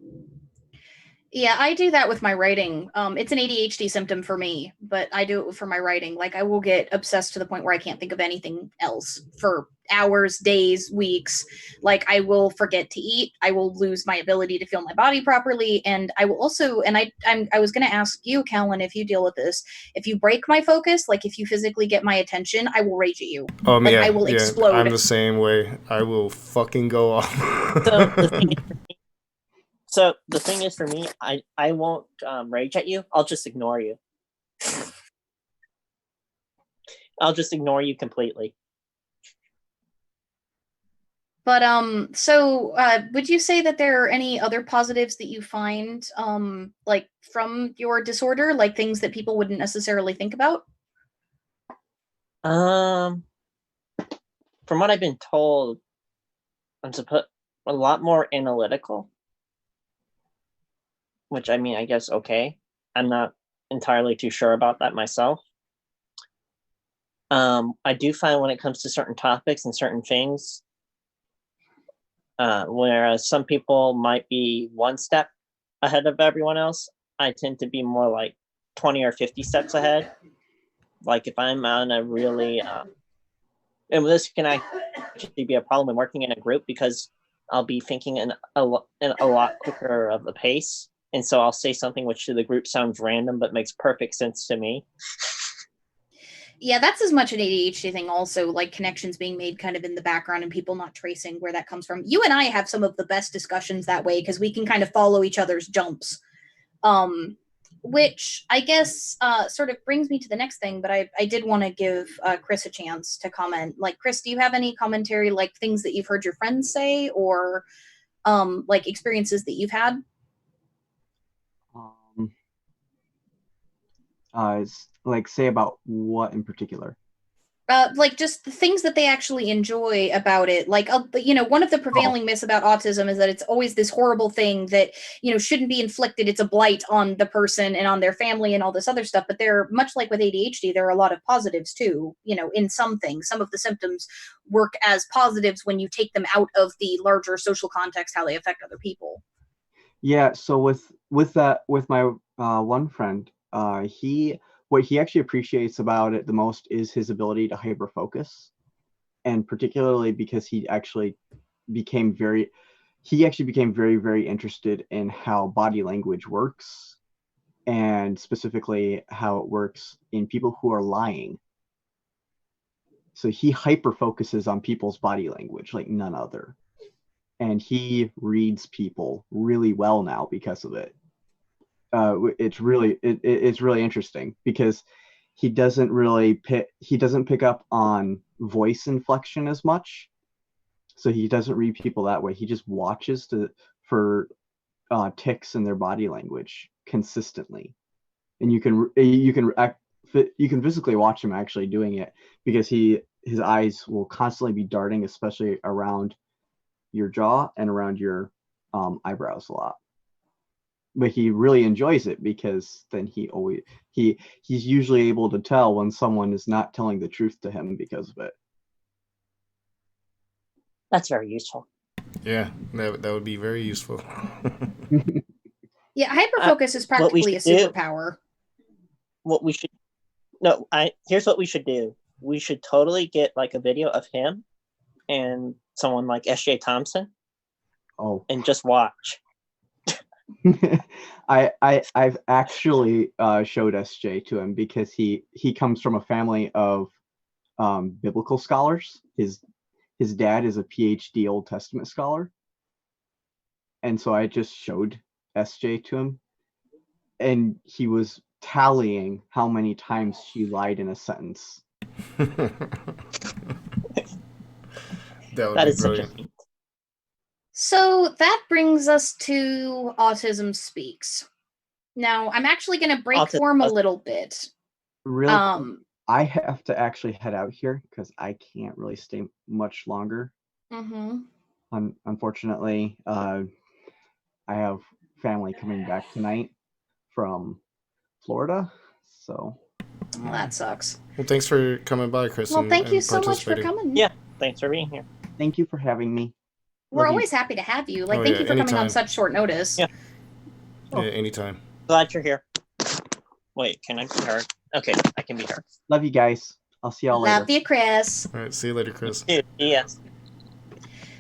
Yeah, I do that with my writing. It's an ADHD symptom for me, but I do it for my writing. Like, I will get obsessed to the point where I can't think of anything else for hours, days, weeks. Like, I will forget to eat. I will lose my ability to feel my body properly. And I will also, and I was going to ask you, Callan, if you deal with this. If you break my focus, like if you physically get my attention, I will rage at you. Like, I will explode. I'm the same way. I will fucking go off. So the thing is, for me, I won't rage at you. I'll just ignore you. I'll just ignore you completely. But so would you say that there are any other positives that you find like from your disorder, like things that people wouldn't necessarily think about? From what I've been told, I'm supposed a lot more analytical, which I mean, I guess okay. I'm not entirely too sure about that myself. I do find when it comes to certain topics and certain things, whereas some people might be one step ahead of everyone else, I tend to be more like 20 or 50 steps ahead. Like if I'm on a really, and this can actually be a problem when working in a group because I'll be thinking in a lot quicker of a pace. And so I'll say something which to the group sounds random, but makes perfect sense to me. Yeah, that's as much an ADHD thing also, like connections being made kind of in the background and people not tracing where that comes from. You and I have some of the best discussions that way because we can kind of follow each other's jumps. Which I guess sort of brings me to the next thing, but I did want to give Chris a chance to comment. Like, Chris, do you have any commentary, like things that you've heard your friends say or like experiences that you've had? Like say about what in particular? Like just the things that they actually enjoy about it. Like, one of the prevailing myths about autism is that it's always this horrible thing that, shouldn't be inflicted. It's a blight on the person and on their family and all this other stuff. But they're much like with ADHD, there are a lot of positives too, in some things. Some of the symptoms work as positives when you take them out of the larger social context, how they affect other people. Yeah, so with my one friend, what he actually appreciates about it the most is his ability to hyper focus, and particularly because he actually became very very interested in how body language works, and specifically how it works in people who are lying. So he hyper focuses on people's body language like none other, and he reads people really well now because of it. It's really interesting because he doesn't pick up on voice inflection as much, so he doesn't read people that way. He just watches for tics in their body language consistently, and you can physically watch him actually doing it because his eyes will constantly be darting, especially around your jaw and around your eyebrows a lot. But he really enjoys it because then he's usually able to tell when someone is not telling the truth to him because of it. That's very useful. Yeah, that would be very useful. Yeah, hyperfocus is practically a superpower. Here's what we should do. We should totally get like a video of him and someone like S.J. Thompson. Oh. And just watch. I've actually showed SJ to him because he comes from a family of biblical scholars. His dad is a PhD Old Testament scholar, and so I just showed SJ to him, and he was tallying how many times she lied in a sentence. That would be brilliant. So that brings us to Autism Speaks. Now, I'm actually going to break form a little bit. Really? I have to actually head out here because I can't really stay much longer. Mm-hmm. Unfortunately, I have family coming back tonight from Florida, so. Well, that sucks. Well, thanks for coming by, Chris. Well, thank you so much for coming. Yeah, thanks for being here. Thank you for having me. We're always happy to have you. Thank you for coming on such short notice. Yeah. Yeah, anytime. Glad you're here. Wait, can I be heard? Okay, I can be heard. Love you guys. I'll see y'all later. Love you, Chris. All right, see you later, Chris. Yes.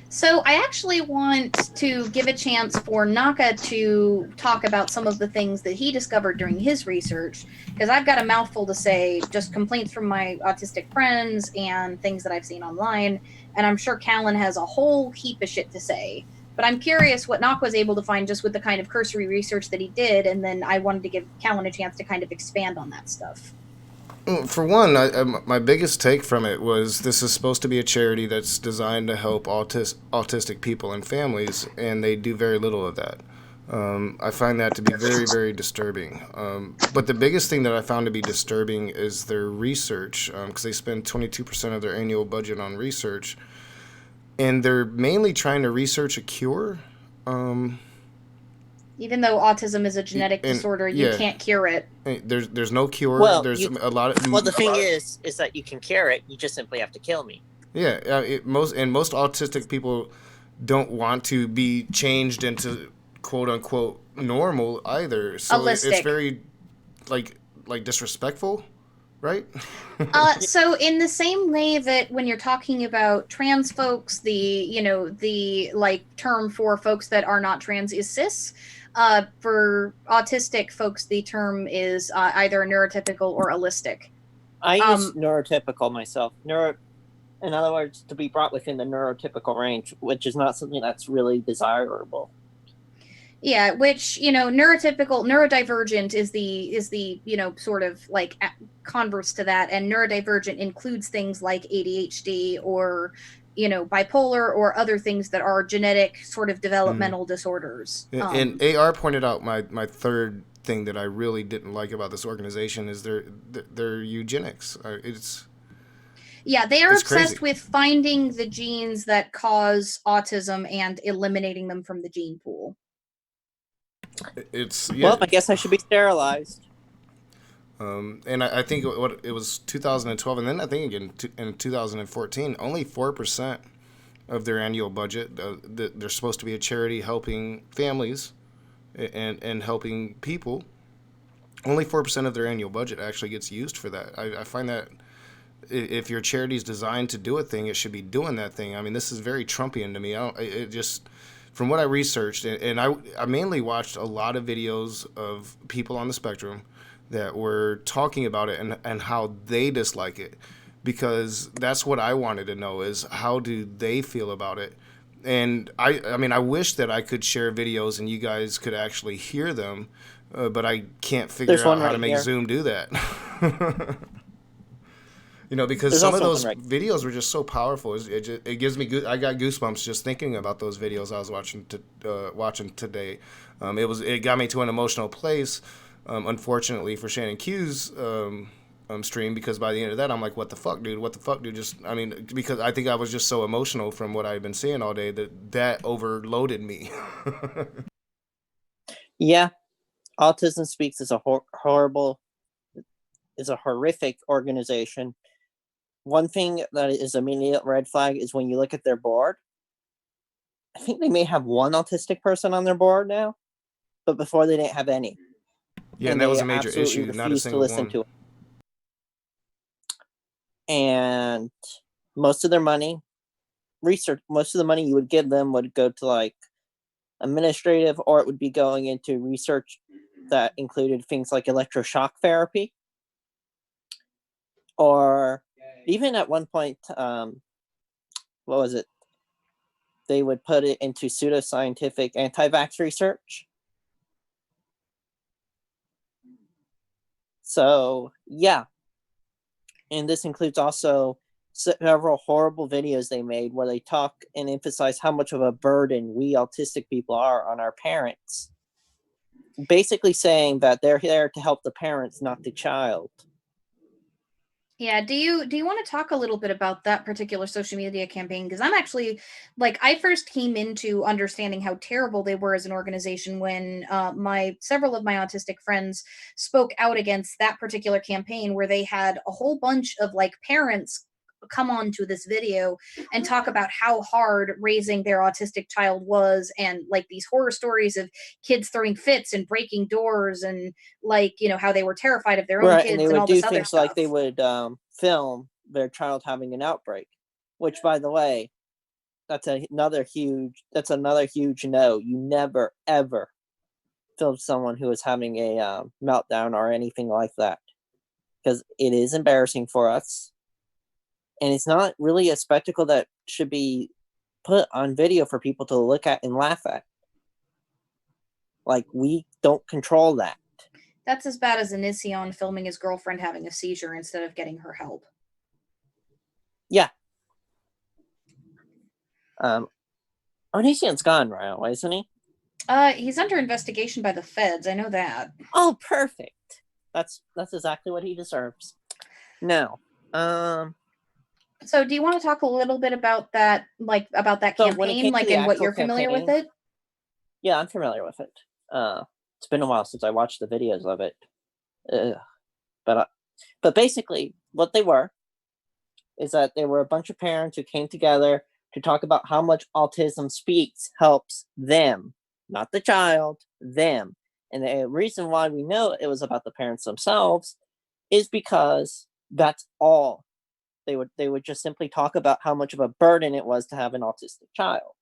So I actually want to give a chance for Naka to talk about some of the things that he discovered during his research, because I've got a mouthful to say, just complaints from my autistic friends and things that I've seen online, and I'm sure Callan has a whole heap of shit to say. But I'm curious what Naka was able to find just with the kind of cursory research that he did, and then I wanted to give Callan a chance to kind of expand on that stuff. For one, my biggest take from it was this is supposed to be a charity that's designed to help autistic people and families, and they do very little of that. I find that to be very, very disturbing. But the biggest thing that I found to be disturbing is their research, because they spend 22% of their annual budget on research, and they're mainly trying to research a cure. Um, Even though autism is a genetic and disorder, you yeah, can't cure it. there's no cure. Well, There's you a lot of well the thing is that you can cure it. You just simply have to kill me. yeah. Most autistic people don't want to be changed into quote unquote normal either. So it's Holistic. very like disrespectful, right? So in the same way that when you're talking about trans folks, the like term for folks that are not trans is cis. For autistic folks, the term is either neurotypical or allistic. I use neurotypical myself. In other words, to be brought within the neurotypical range, which is not something that's really desirable. Yeah, which neurotypical, neurodivergent is the sort of like converse to that, and neurodivergent includes things like ADHD or bipolar or other things that are genetic sort of developmental disorders. And AR pointed out my third thing that I really didn't like about this organization is their eugenics. Yeah, they are crazy. obsessed with finding the genes that cause autism and eliminating them from the gene pool. Well, I guess I should be sterilized. And I think it was 2012, and then I think again in 2014, only 4% of their annual budget. They're supposed to be a charity helping families and helping people. Only 4% of their annual budget actually gets used for that. I find that if your charity is designed to do a thing, it should be doing that thing. I mean, this is very Trumpian to me. From what I researched, and I mainly watched a lot of videos of people on the spectrum that were talking about it and how they dislike it, because that's what I wanted to know is how do they feel about it. And I mean, I wish that I could share videos and you guys could actually hear them, but I can't figure out how to make Zoom do that. Because some of those videos were just so powerful. It gives me I got goosebumps just thinking about those videos I was watching today. It got me to an emotional place. Unfortunately for Shannon Q's stream, because by the end of that I'm like, what the fuck, dude? Because I think I was just so emotional from what I've been seeing all day that overloaded me. Yeah, Autism Speaks is a horrific organization. One thing that is immediate red flag is when you look at their board. I think they may have one autistic person on their board now, but before they didn't have any. Yeah, and that was a major issue. Not a single one. To it. And most of their money, most of the money you would give them would go to like administrative, or it would be going into research that included things like electroshock therapy, or even at one point, what was it? They would put it into pseudoscientific anti-vax research. So, yeah. And this includes also several horrible videos they made where they talk and emphasize how much of a burden we autistic people are on our parents. Basically saying that they're there to help the parents, not the child. Yeah, do you want to talk a little bit about that particular social media campaign? Because I'm actually, I first came into understanding how terrible they were as an organization when several of my autistic friends spoke out against that particular campaign, where they had a whole bunch of parents come on to this video and talk about how hard raising their autistic child was, and these horror stories of kids throwing fits and breaking doors, and how they were terrified of their own kids, and all this other stuff. They would film their child having an outbreak, which, by the way, that's another huge no. You never ever film someone who is having a meltdown or anything like that, because it is embarrassing for us. And it's not really a spectacle that should be put on video for people to look at and laugh at. We don't control that. That's as bad as Onision filming his girlfriend having a seizure instead of getting her help. Yeah. Onision's gone now, isn't he? He's under investigation by the feds. I know that. Oh, perfect. That's exactly what he deserves. Now, so do you want to talk a little bit about that, like about that So when it campaign, came to like the and what actual you're familiar with campaign- it? Yeah, I'm familiar with it. It's been a while since I watched the videos of it. But basically, what they were is that there were a bunch of parents who came together to talk about how much Autism Speaks helps them, not the child, them. And the reason why we know it was about the parents themselves is because that's all. They would just simply talk about how much of a burden it was to have an autistic child.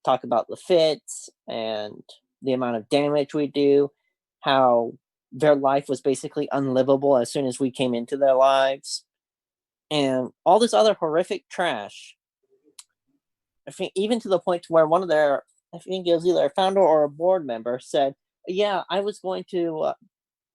Talk about the fits and the amount of damage we do, how their life was basically unlivable as soon as we came into their lives, and all this other horrific trash. I think even to the point to where one of their, I think it was either a founder or a board member, said, "Yeah, I was going to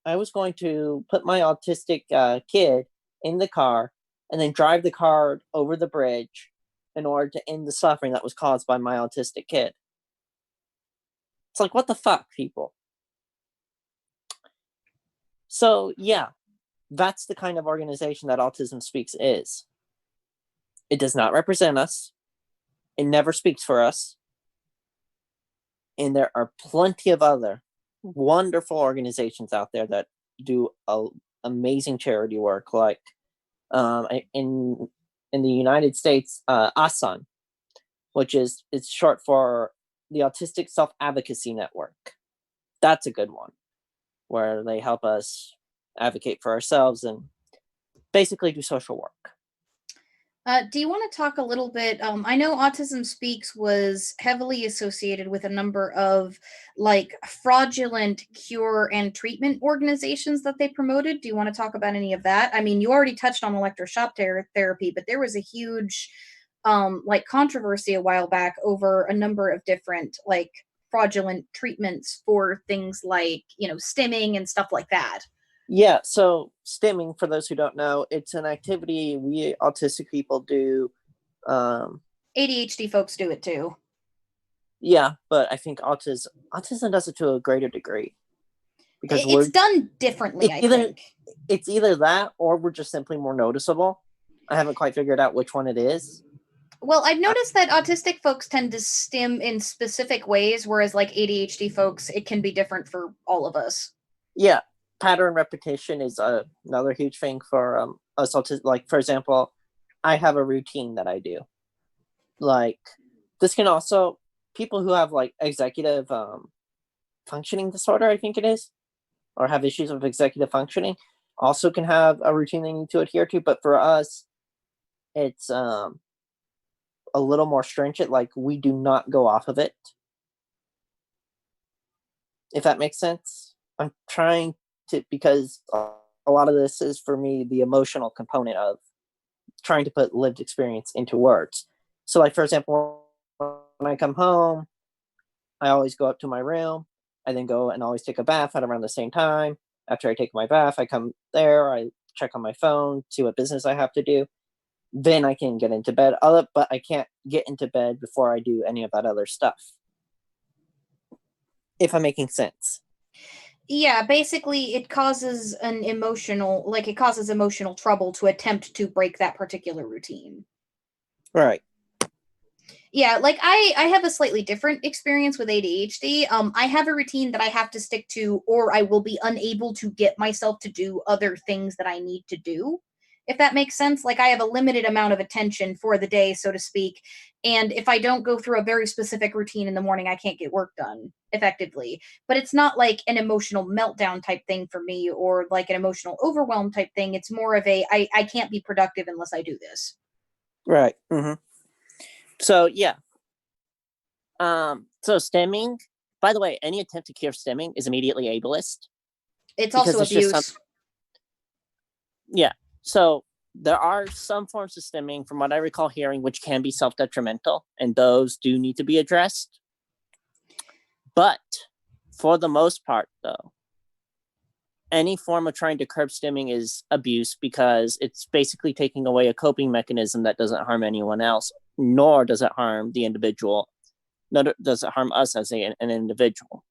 put my autistic kid in the car and then drive the car over the bridge in order to end the suffering that was caused by my autistic kid." It's like, what the fuck, people? So, yeah, that's the kind of organization that Autism Speaks is. It does not represent us. It never speaks for us. And there are plenty of other wonderful organizations out there that do amazing charity work, like in the United States, ASAN, which is it's short for the Autistic Self-Advocacy Network. That's a good one, where they help us advocate for ourselves and basically do social work. Do you want to talk a little bit? I know Autism Speaks was heavily associated with a number of like fraudulent cure and treatment organizations that they promoted. Do you want to talk about any of that? I mean, you already touched on electroshock therapy, but there was a huge like controversy a while back over a number of different like fraudulent treatments for things like, stimming and stuff like that. Yeah, so stimming, for those who don't know, it's an activity we autistic people do. ADHD folks do it too. Yeah, but I think autism does it to a greater degree. Because it's done differently, I think. It's either that or we're just simply more noticeable. I haven't quite figured out which one it is. Well, I've noticed that autistic folks tend to stim in specific ways, whereas like ADHD folks, it can be different for all of us. Yeah, pattern repetition is another huge thing for us autistic. Like, for example, I have a routine that I do. Like, this can also, people who have like executive functioning disorder, I think it is, or have issues with executive functioning, also can have a routine they need to adhere to. But for us, it's a little more stringent. Like, we do not go off of it, if that makes sense. I'm trying to, because a lot of this is for me the emotional component of trying to put lived experience into words. So, like, for example, when I come home, I always go up to my room. I then go and always take a bath at around the same time. After I take my bath, I come there, I check on my phone, see what business I have to do. Then I can get into bed. But I can't get into bed before I do any of that other stuff. If I'm making sense. Yeah, basically it causes emotional trouble to attempt to break that particular routine. Right. Yeah, like I have a slightly different experience with ADHD. I have a routine that I have to stick to, or I will be unable to get myself to do other things that I need to do, if that makes sense. Like, I have a limited amount of attention for the day, so to speak, and if I don't go through a very specific routine in the morning, I can't get work done effectively. But it's not like an emotional meltdown type thing for me, or like an emotional overwhelm type thing. It's more of I can't be productive unless I do this. Right. Mm-hmm. So, yeah. So stimming, by the way, any attempt to cure stimming is immediately ableist. It's also abuse. Yeah. So there are some forms of stimming, from what I recall hearing, which can be self-detrimental, and those do need to be addressed. But for the most part, though, any form of trying to curb stimming is abuse, because it's basically taking away a coping mechanism that doesn't harm anyone else, nor does it harm the individual, nor does it harm us as an individual.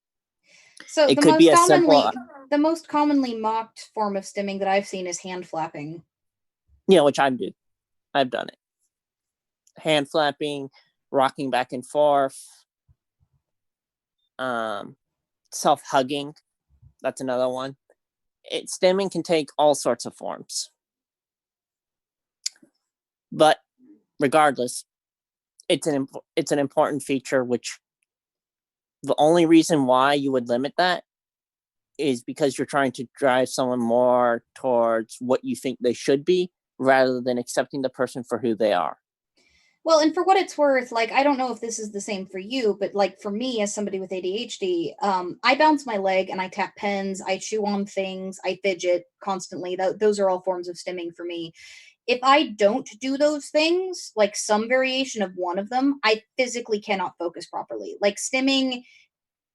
So It could be as simple, the most commonly mocked form of stimming that I've seen is hand flapping. yeah, which I do. I've done it. Hand flapping, rocking back and forth, self-hugging. That's another one. Stimming can take all sorts of forms. But regardless, it's an important feature, which the only reason why you would limit that is because you're trying to drive someone more towards what you think they should be, rather than accepting the person for who they are. Well, and for what it's worth, like, I don't know if this is the same for you, but like for me as somebody with ADHD, I bounce my leg and I tap pens, I chew on things, I fidget constantly. Those are all forms of stimming for me. If I don't do those things, like some variation of one of them, I physically cannot focus properly. Like stimming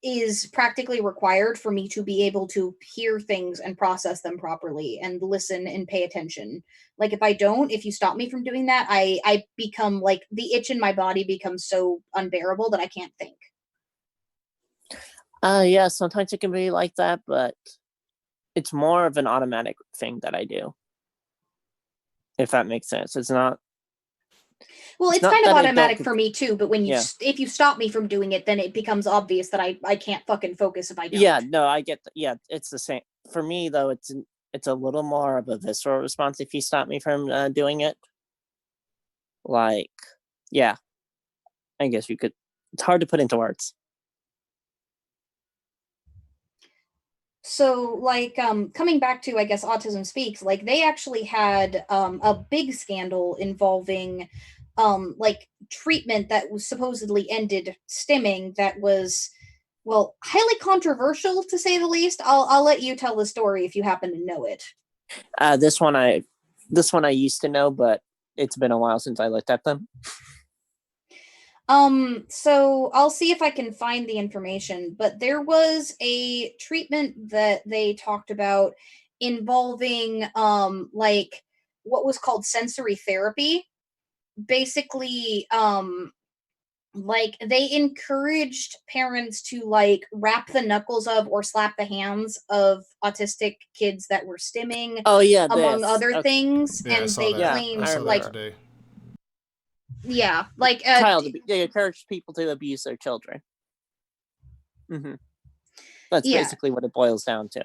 is practically required for me to be able to hear things and process them properly and listen and pay attention. Like if you stop me from doing that, I become like the itch in my body becomes so unbearable that I can't think. Yeah, sometimes it can be like that, but it's more of an automatic thing that I do. If that makes sense. It's not. Well, it's not kind of that I automatic don't- for me too, but when Yeah. if you stop me from doing it, then it becomes obvious that I can't fucking focus if I don't. Yeah, no, I get yeah, it's the same. For me though, it's a little more of a visceral response if you stop me from doing it. Like, yeah, I guess you could. It's hard to put into words. So like coming back to, I guess, Autism Speaks, like they actually had a big scandal involving like treatment that was supposedly ended stimming that was, well, highly controversial to say the least. I'll let you tell the story if you happen to know it. This one I used to know, but it's been a while since I looked at them. So I'll see if I can find the information, but there was a treatment that they talked about involving like what was called sensory therapy. Basically, like they encouraged parents to like wrap the knuckles of or slap the hands of autistic kids that were stimming, Oh yeah, among other things, Yeah, I and saw they that. claimed I saw that like today. yeah, like they encourage people to abuse their children. That's yeah. basically what it boils down to.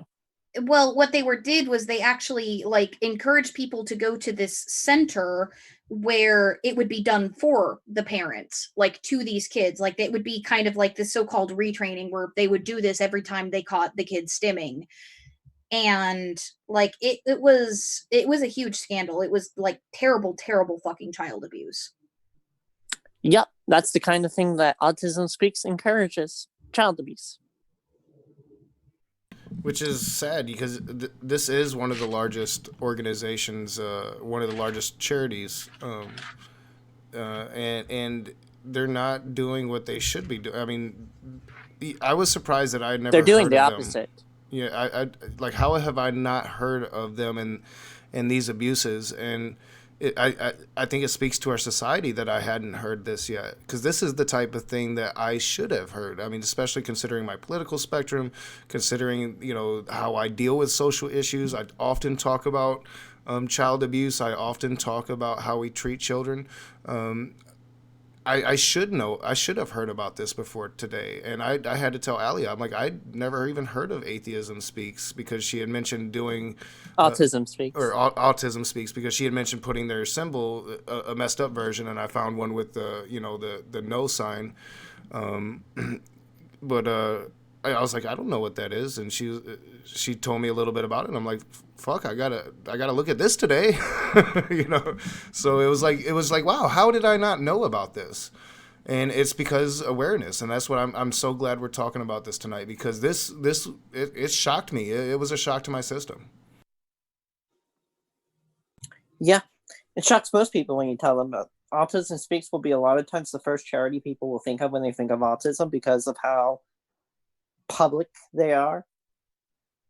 Well, what they did was they actually like encouraged people to go to this center where it would be done for the parents, like to these kids. Like it would be kind of like this so-called retraining where they would do this every time they caught the kids stimming. And like it was a huge scandal. It was like terrible, terrible fucking child abuse. Yep, that's the kind of thing that Autism Speaks encourages: child abuse. Which is sad because this is one of the largest organizations, one of the largest charities, and they're not doing what they should be doing. I mean, I was surprised that I had never. They're doing heard the of opposite. Them. Yeah, I like how have I not heard of them and these abuses and. I think it speaks to our society that I hadn't heard this yet, because this is the type of thing that I should have heard. I mean, especially considering my political spectrum, considering how I deal with social issues. I often talk about child abuse. I often talk about how we treat children. I should know. I should have heard about this before today, and I had to tell Allie. I'm like, I'd never even heard of Atheism Speaks, because she had mentioned doing Autism Speaks, or Autism Speaks, because she had mentioned putting their symbol, a messed up version, and I found one with the no sign, but I was like, I don't know what that is, and she told me a little bit about it, and I'm like, fuck, I gotta look at this today, So it was like, wow, how did I not know about this? And it's because awareness, and that's what I'm so glad we're talking about this tonight, because it shocked me. It was a shock to my system. Yeah, it shocks most people when you tell them about Autism Speaks. Will be a lot of times the first charity people will think of when they think of autism, because of how public they are.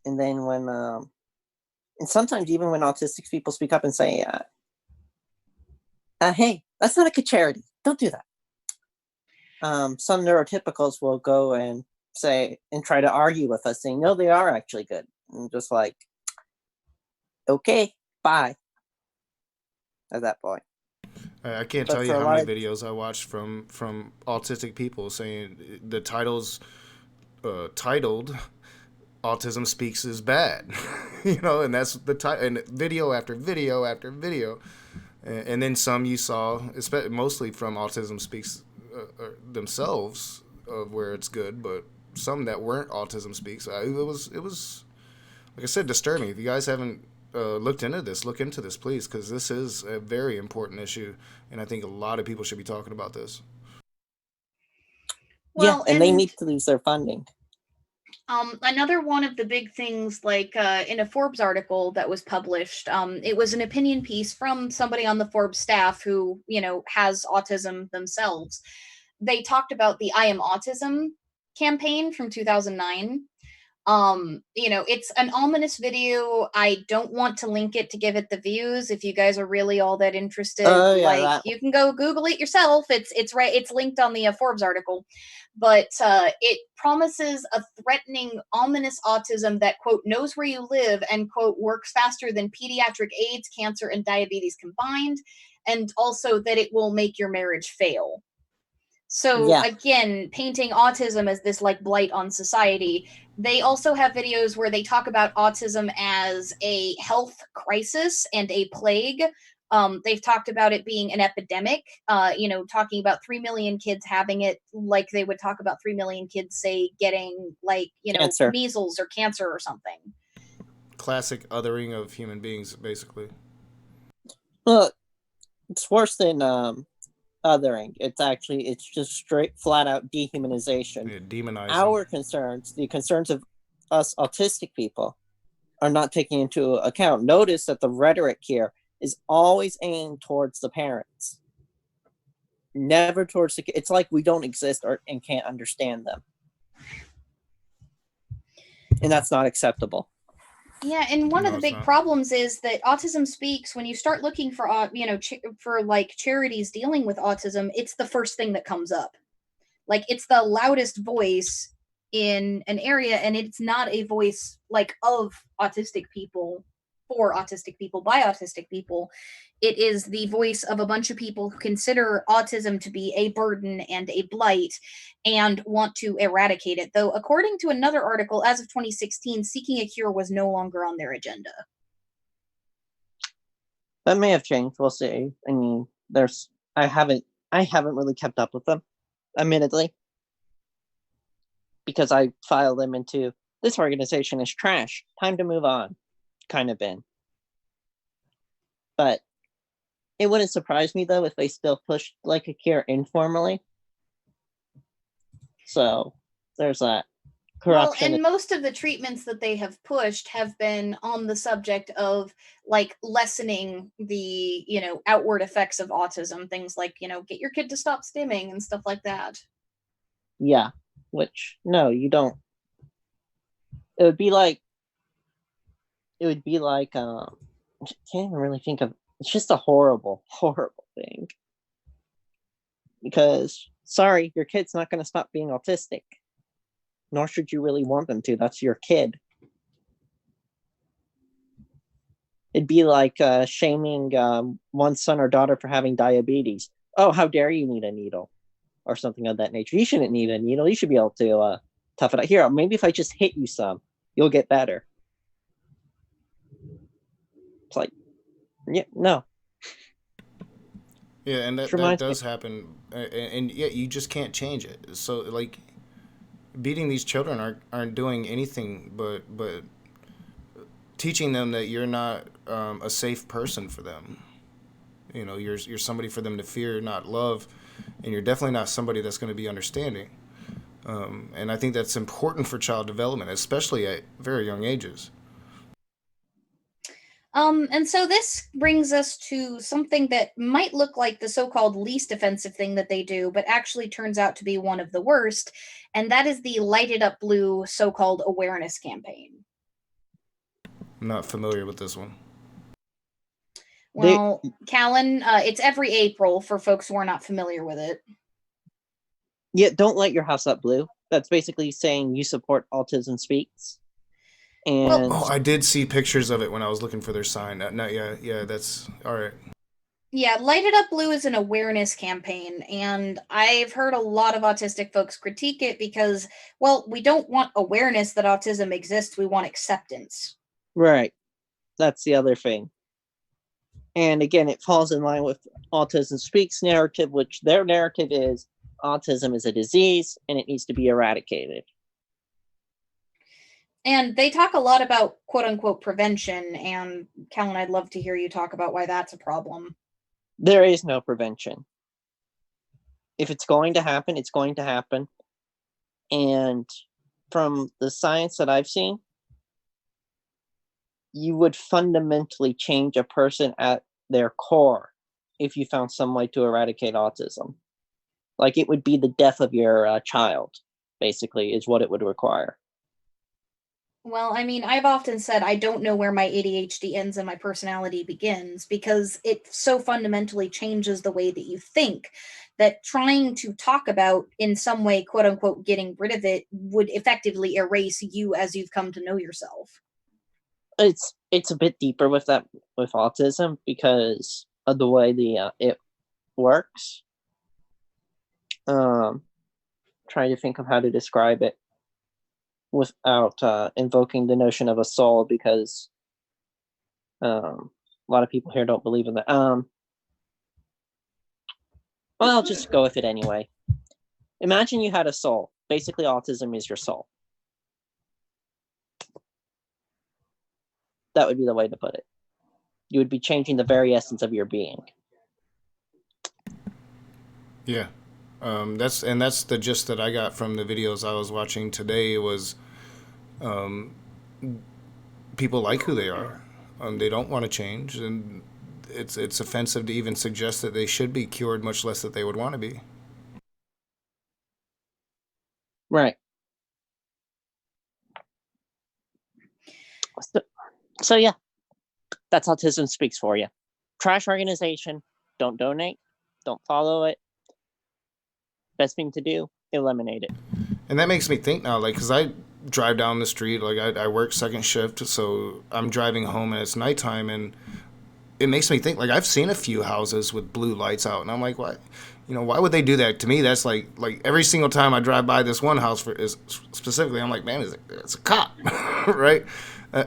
And then when, and sometimes even when autistic people speak up and say, hey, that's not a good charity. Don't do that. Some neurotypicals will go and say and try to argue with us, saying, no, they are actually good. And just like, okay, bye. At that point. I can't But tell you for a how lot many of videos I watched from autistic people saying the titles titled "Autism Speaks" is bad, you know, and that's the title, and video after video after video, and then some you saw, mostly from Autism Speaks themselves, of where it's good, but some that weren't Autism Speaks. It was like I said, disturbing. If you guys haven't looked into this, look into this, please, because this is a very important issue, and I think a lot of people should be talking about this. Well, and they need to lose their funding. Another one of the big things, like in a Forbes article that was published, it was an opinion piece from somebody on the Forbes staff who, you know, has autism themselves. They talked about the I Am Autism campaign from 2009. You know, it's an ominous video. I don't want to link it to give it the views. If you guys are really all that interested, you can go Google it yourself. It's right. It's linked on the Forbes article, but it promises a threatening, ominous autism that, quote, knows where you live and, quote, works faster than pediatric AIDS, cancer, and diabetes combined, and also that it will make your marriage fail. So again, painting autism as this like blight on society. They also have videos where they talk about autism as a health crisis and a plague. They've talked about it being an epidemic, you know, talking about 3 million kids having it, like they would talk about 3 million kids, say, getting, like, you know, cancer. Measles or cancer or something. Classic othering of human beings, basically. Well, it's worse than othering. It's just straight, flat out dehumanization. Yeah, demonizing. Our concerns, the concerns of us autistic people, are not taken into account. Notice that the rhetoric here is always aimed towards the parents, never towards the kids. It's like we don't exist and can't understand them, and that's not acceptable. Yeah, and one of the big problems is that Autism Speaks, when you start looking for, you know, for like charities dealing with autism, it's the first thing that comes up. Like, it's the loudest voice in an area, and it's not a voice like of autistic people, for autistic people, by autistic people. It is the voice of a bunch of people who consider autism to be a burden and a blight and want to eradicate it. Though, according to another article, as of 2016, seeking a cure was no longer on their agenda. That may have changed. We'll see. I mean, I haven't really kept up with them, admittedly, because I filed them into this organization is trash. Time to move on, kind of been. But it wouldn't surprise me, though, if they still pushed like a cure informally. So there's that. Corruption. Well, and most of the treatments that they have pushed have been on the subject of, like, lessening the, you know, outward effects of autism. Things like, you know, get your kid to stop stimming and stuff like that. Yeah, which, no, you don't. It would be like, I can't even really think of, it's just a horrible, horrible thing. Because, sorry, your kid's not going to stop being autistic. Nor should you really want them to. That's your kid. It'd be like shaming one's son or daughter for having diabetes. Oh, how dare you need a needle? Or something of that nature. You shouldn't need a needle. You should be able to tough it out. Here, maybe if I just hit you some, you'll get better. It's like, yeah, no. Yeah, and that does happen. And yeah, you just can't change it. So, like, beating these children aren't doing anything but teaching them that you're not a safe person for them. You know, you're somebody for them to fear, not love, and you're definitely not somebody that's going to be understanding. And I think that's important for child development, especially at very young ages. And so this brings us to something that might look like the so-called least offensive thing that they do, but actually turns out to be one of the worst, and that is the Light It Up Blue so-called awareness campaign. I'm not familiar with this one. Well, Callan, it's every April for folks who are not familiar with it. Yeah, don't light your house up blue. That's basically saying you support Autism Speaks. And I did see pictures of it when I was looking for their sign. Yeah, that's all right. Yeah, Light It Up Blue is an awareness campaign, and I've heard a lot of autistic folks critique it because, well, we don't want awareness that autism exists, we want acceptance. Right. That's the other thing. And again, it falls in line with Autism Speaks narrative, which their narrative is autism is a disease and it needs to be eradicated. And they talk a lot about quote unquote prevention, and Callan, I'd love to hear you talk about why that's a problem. There is no prevention. If it's going to happen, it's going to happen. And from the science that I've seen, you would fundamentally change a person at their core if you found some way to eradicate autism. Like it would be the death of your child, basically, is what it would require. Well, I mean, I've often said I don't know where my ADHD ends and my personality begins because it so fundamentally changes the way that you think that trying to talk about in some way, quote unquote, getting rid of it would effectively erase you as you've come to know yourself. It's a bit deeper with autism because of the way it works. Trying to think of how to describe it without invoking the notion of a soul, because a lot of people here don't believe in that. Well, I'll just go with it anyway. Imagine you had a soul. Basically, autism is your soul. That would be the way to put it. You would be changing the very essence of your being. Yeah. That's the gist that I got from the videos I was watching today was people like who they are. They don't want to change, and it's offensive to even suggest that they should be cured, much less that they would want to be. Right. So yeah, that's Autism Speaks for you. Trash organization. Don't donate. Don't follow it. Best thing to do, eliminate it. And that makes me think now, like, because I drive down the street, like, I work second shift, so I'm driving home and it's nighttime, and it makes me think, like, I've seen a few houses with blue lights out, and I'm like, why? You know, why would they do that? To me, that's like every single time I drive by this one house specifically, I'm like, man, it's a cop, right?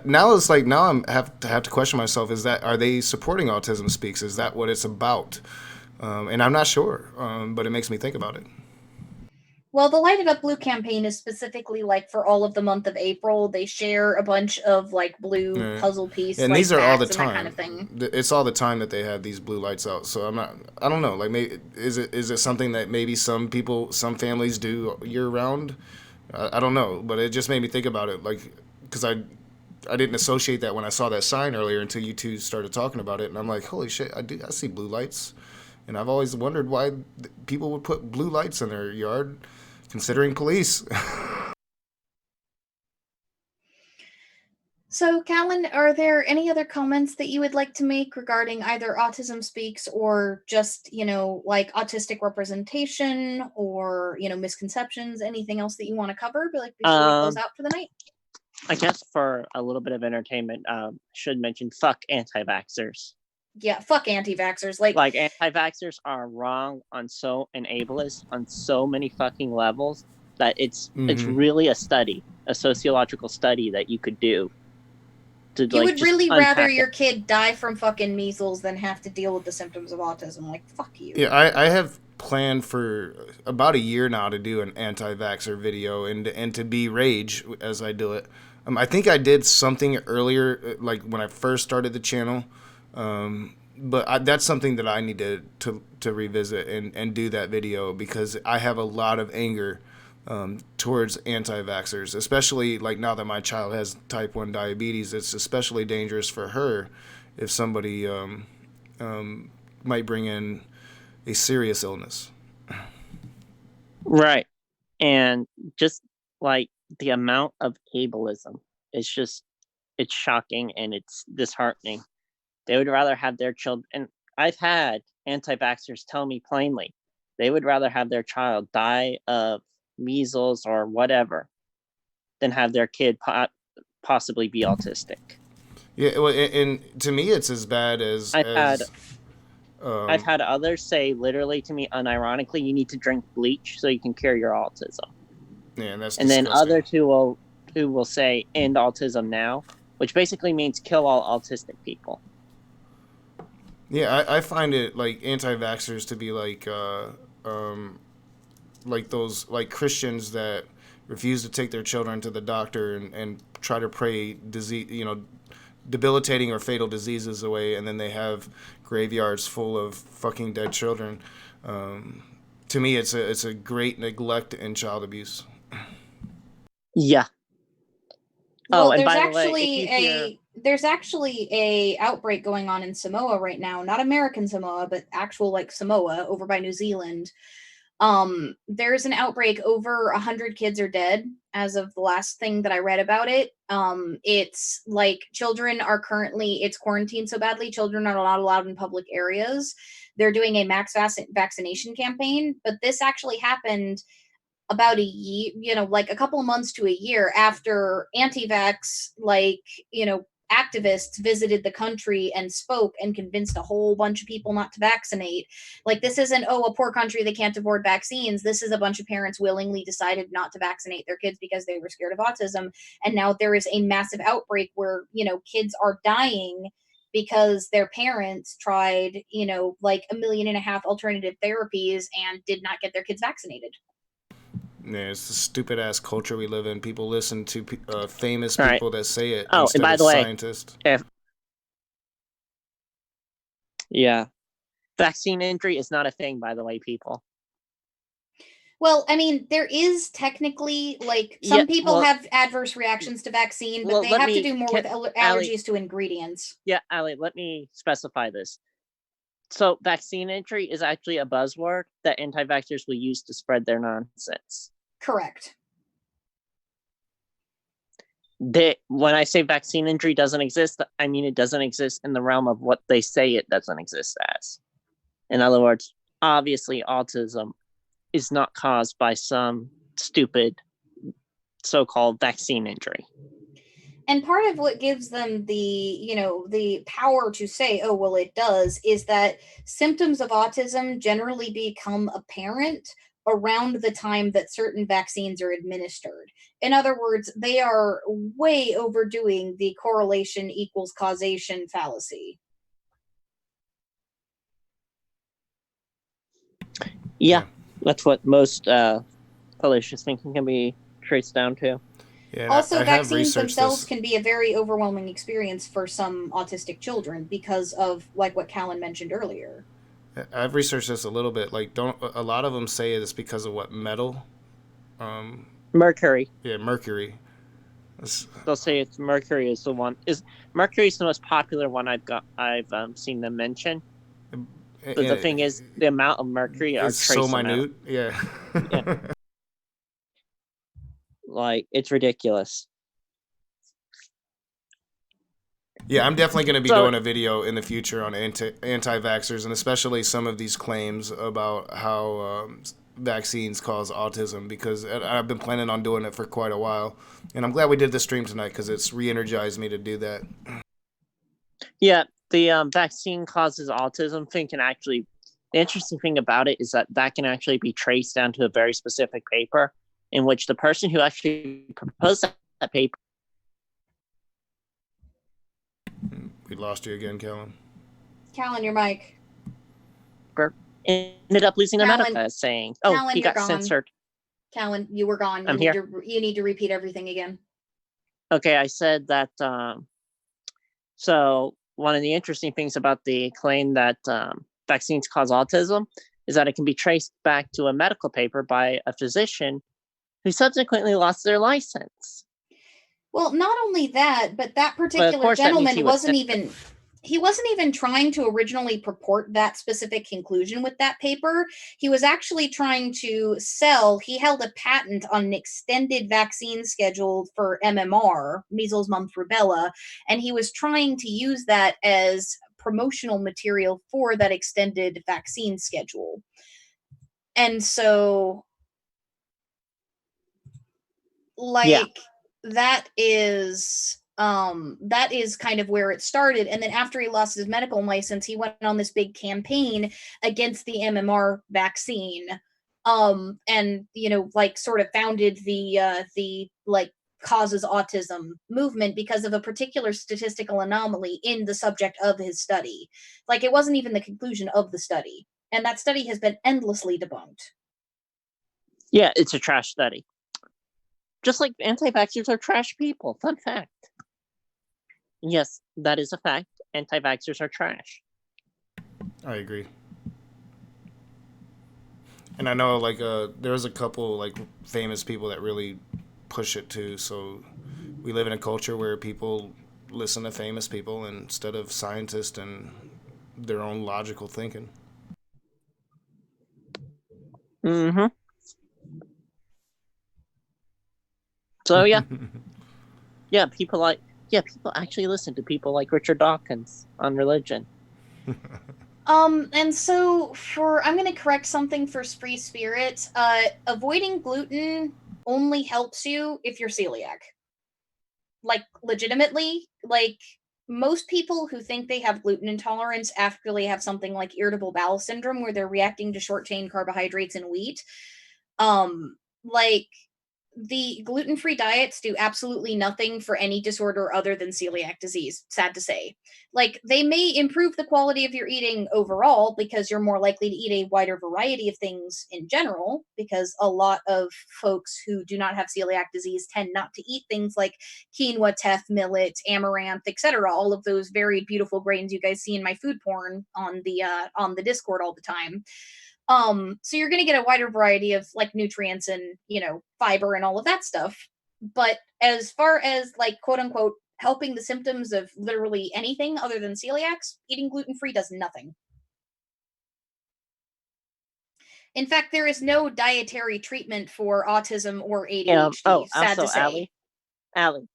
Now it's like I have to question myself: are they supporting Autism Speaks? Is that what it's about? And I'm not sure, but it makes me think about it. Well, the Light It Up Blue campaign is specifically like for all of the month of April. They share a bunch of like blue puzzle pieces, and like these are all the facts and time. that kind of thing. It's all the time that they have these blue lights out. So I don't know. Like, maybe is it something that maybe some families do year round? I don't know, but it just made me think about it. Like, because I didn't associate that when I saw that sign earlier until you two started talking about it, and I'm like, holy shit, I see blue lights, and I've always wondered why people would put blue lights in their yard. Considering police. So, Callan, are there any other comments that you would like to make regarding either Autism Speaks or just, like autistic representation or, misconceptions, anything else that you want to cover before we close out for the night? I guess for a little bit of entertainment, should mention fuck anti-vaxxers. Yeah, fuck anti-vaxxers. Like anti-vaxxers are wrong and ableist on so many fucking levels that it's really a sociological study that you could do. You would really rather your kid die from fucking measles than have to deal with the symptoms of autism. Like, fuck you. Yeah, I have planned for about a year now to do an anti-vaxxer video and to be rage as I do it. I think I did something earlier, like when I first started the channel. But that's something that I need to revisit and do that video, because I have a lot of anger towards anti-vaxxers, especially like now that my child has type 1 diabetes. It's especially dangerous for her if somebody might bring in a serious illness. Right. And just like the amount of ableism is just it's shocking and it's disheartening. They would rather have their children, and I've had anti-vaxxers tell me plainly, they would rather have their child die of measles or whatever than have their kid possibly be autistic. Yeah, well, and to me, it's as bad as I've had others say literally to me, unironically, you need to drink bleach so you can cure your autism. Yeah, that's and disgusting. then others who will say end autism now, which basically means kill all autistic people. Yeah, I find it like anti-vaxxers to be like those like Christians that refuse to take their children to the doctor and try to pray disease, debilitating or fatal diseases away, and then they have graveyards full of fucking dead children. To me, it's a great neglect and child abuse. Yeah. Well, there's actually a outbreak going on in Samoa right now, not American Samoa, but actual like Samoa over by New Zealand. There's an outbreak. Over 100 kids are dead as of the last thing that I read about it. It's like children are currently, it's quarantined so badly, children are not allowed in public areas. They're doing a max vaccination campaign, but this actually happened about a year, like a couple of months to a year after anti-vax, activists visited the country and spoke and convinced a whole bunch of people not to vaccinate. Like, this isn't, a poor country that can't afford vaccines. This is a bunch of parents willingly decided not to vaccinate their kids because they were scared of autism. And now there is a massive outbreak where, kids are dying because their parents tried, like 1.5 million alternative therapies and did not get their kids vaccinated. Yeah, it's the stupid ass culture we live in. People listen to famous All people right. that say it Oh, instead and by of the way, scientists. Yeah. Vaccine injury is not a thing, by the way, people. Well, I mean, there is technically, like, some people have adverse reactions to vaccine, but they have to do more with allergies to ingredients. Yeah, Allie, let me specify this. So, vaccine injury is actually a buzzword that anti-vaxxers will use to spread their nonsense. Correct. When I say vaccine injury doesn't exist, I mean it doesn't exist in the realm of what they say it doesn't exist as. In other words, obviously autism is not caused by some stupid so-called vaccine injury. And part of what gives them the power to say, oh, well, it does, is that symptoms of autism generally become apparent around the time that certain vaccines are administered. In other words, they are way overdoing the correlation equals causation fallacy. Yeah, that's what most fallacious thinking can be traced down to. Yeah, also, vaccines themselves can be a very overwhelming experience for some autistic children because of, like, what Callan mentioned earlier. I've researched this a little bit. Like, a lot of them say it's because of what metal? Mercury. Yeah, mercury. They'll say it's mercury is the one. Mercury is the most popular one I've seen them mention. But the thing is, the amount of mercury are so minute. Yeah. Yeah. Like, it's ridiculous. Yeah, I'm definitely going to be doing a video in the future on anti-vaxxers, and especially some of these claims about how vaccines cause autism, because I've been planning on doing it for quite a while. And I'm glad we did the stream tonight because it's re-energized me to do that. Yeah, the vaccine causes autism thing can actually... The interesting thing about it is that can actually be traced down to a very specific paper in which the person who actually proposed that paper... We lost you again, Callan. Callan, your mic. Ended up losing a meta saying, Callan, he got censored. Callan, you were gone. I'm here. You need to repeat everything again. Okay, I said that... So one of the interesting things about the claim that vaccines cause autism is that it can be traced back to a medical paper by a physician who subsequently lost their license. Well, not only that, but that particular gentleman wasn't even... he wasn't even trying to originally purport that specific conclusion with that paper. He was actually trying to sell, he held a patent on an extended vaccine schedule for MMR, measles, mumps, rubella, and he was trying to use that as promotional material for that extended vaccine schedule. And so, like, that is kind of where it started. And then after he lost his medical license, he went on this big campaign against the MMR vaccine, and like sort of founded the like causes autism movement because of a particular statistical anomaly in the subject of his study. Like, it wasn't even the conclusion of the study, and that study has been endlessly debunked. Yeah, it's a trash study. Just like anti-vaxxers are trash people. Fun fact. Yes, that is a fact. Anti-vaxxers are trash. I agree. And I know, like, there's a couple, like, famous people that really push it, too. So we live in a culture where people listen to famous people instead of scientists and their own logical thinking. Mm-hmm. So, yeah. People actually listen to people like Richard Dawkins on religion. And so I'm going to correct something for free spirit. Avoiding gluten only helps you if you're celiac. Like, legitimately, like, most people who think they have gluten intolerance actually have something like irritable bowel syndrome, where they're reacting to short chain carbohydrates and wheat. Like, the gluten-free diets do absolutely nothing for any disorder other than celiac disease, sad to say. Like, they may improve the quality of your eating overall because you're more likely to eat a wider variety of things in general, because a lot of folks who do not have celiac disease tend not to eat things like quinoa, teff, millet, amaranth, etc., all of those very beautiful grains you guys see in my food porn on the Discord all the time. So you're going to get a wider variety of like nutrients and, fiber and all of that stuff. But as far as like quote unquote helping the symptoms of literally anything other than celiacs, eating gluten-free does nothing. In fact, there is no dietary treatment for autism or ADHD, sad to say. Allie.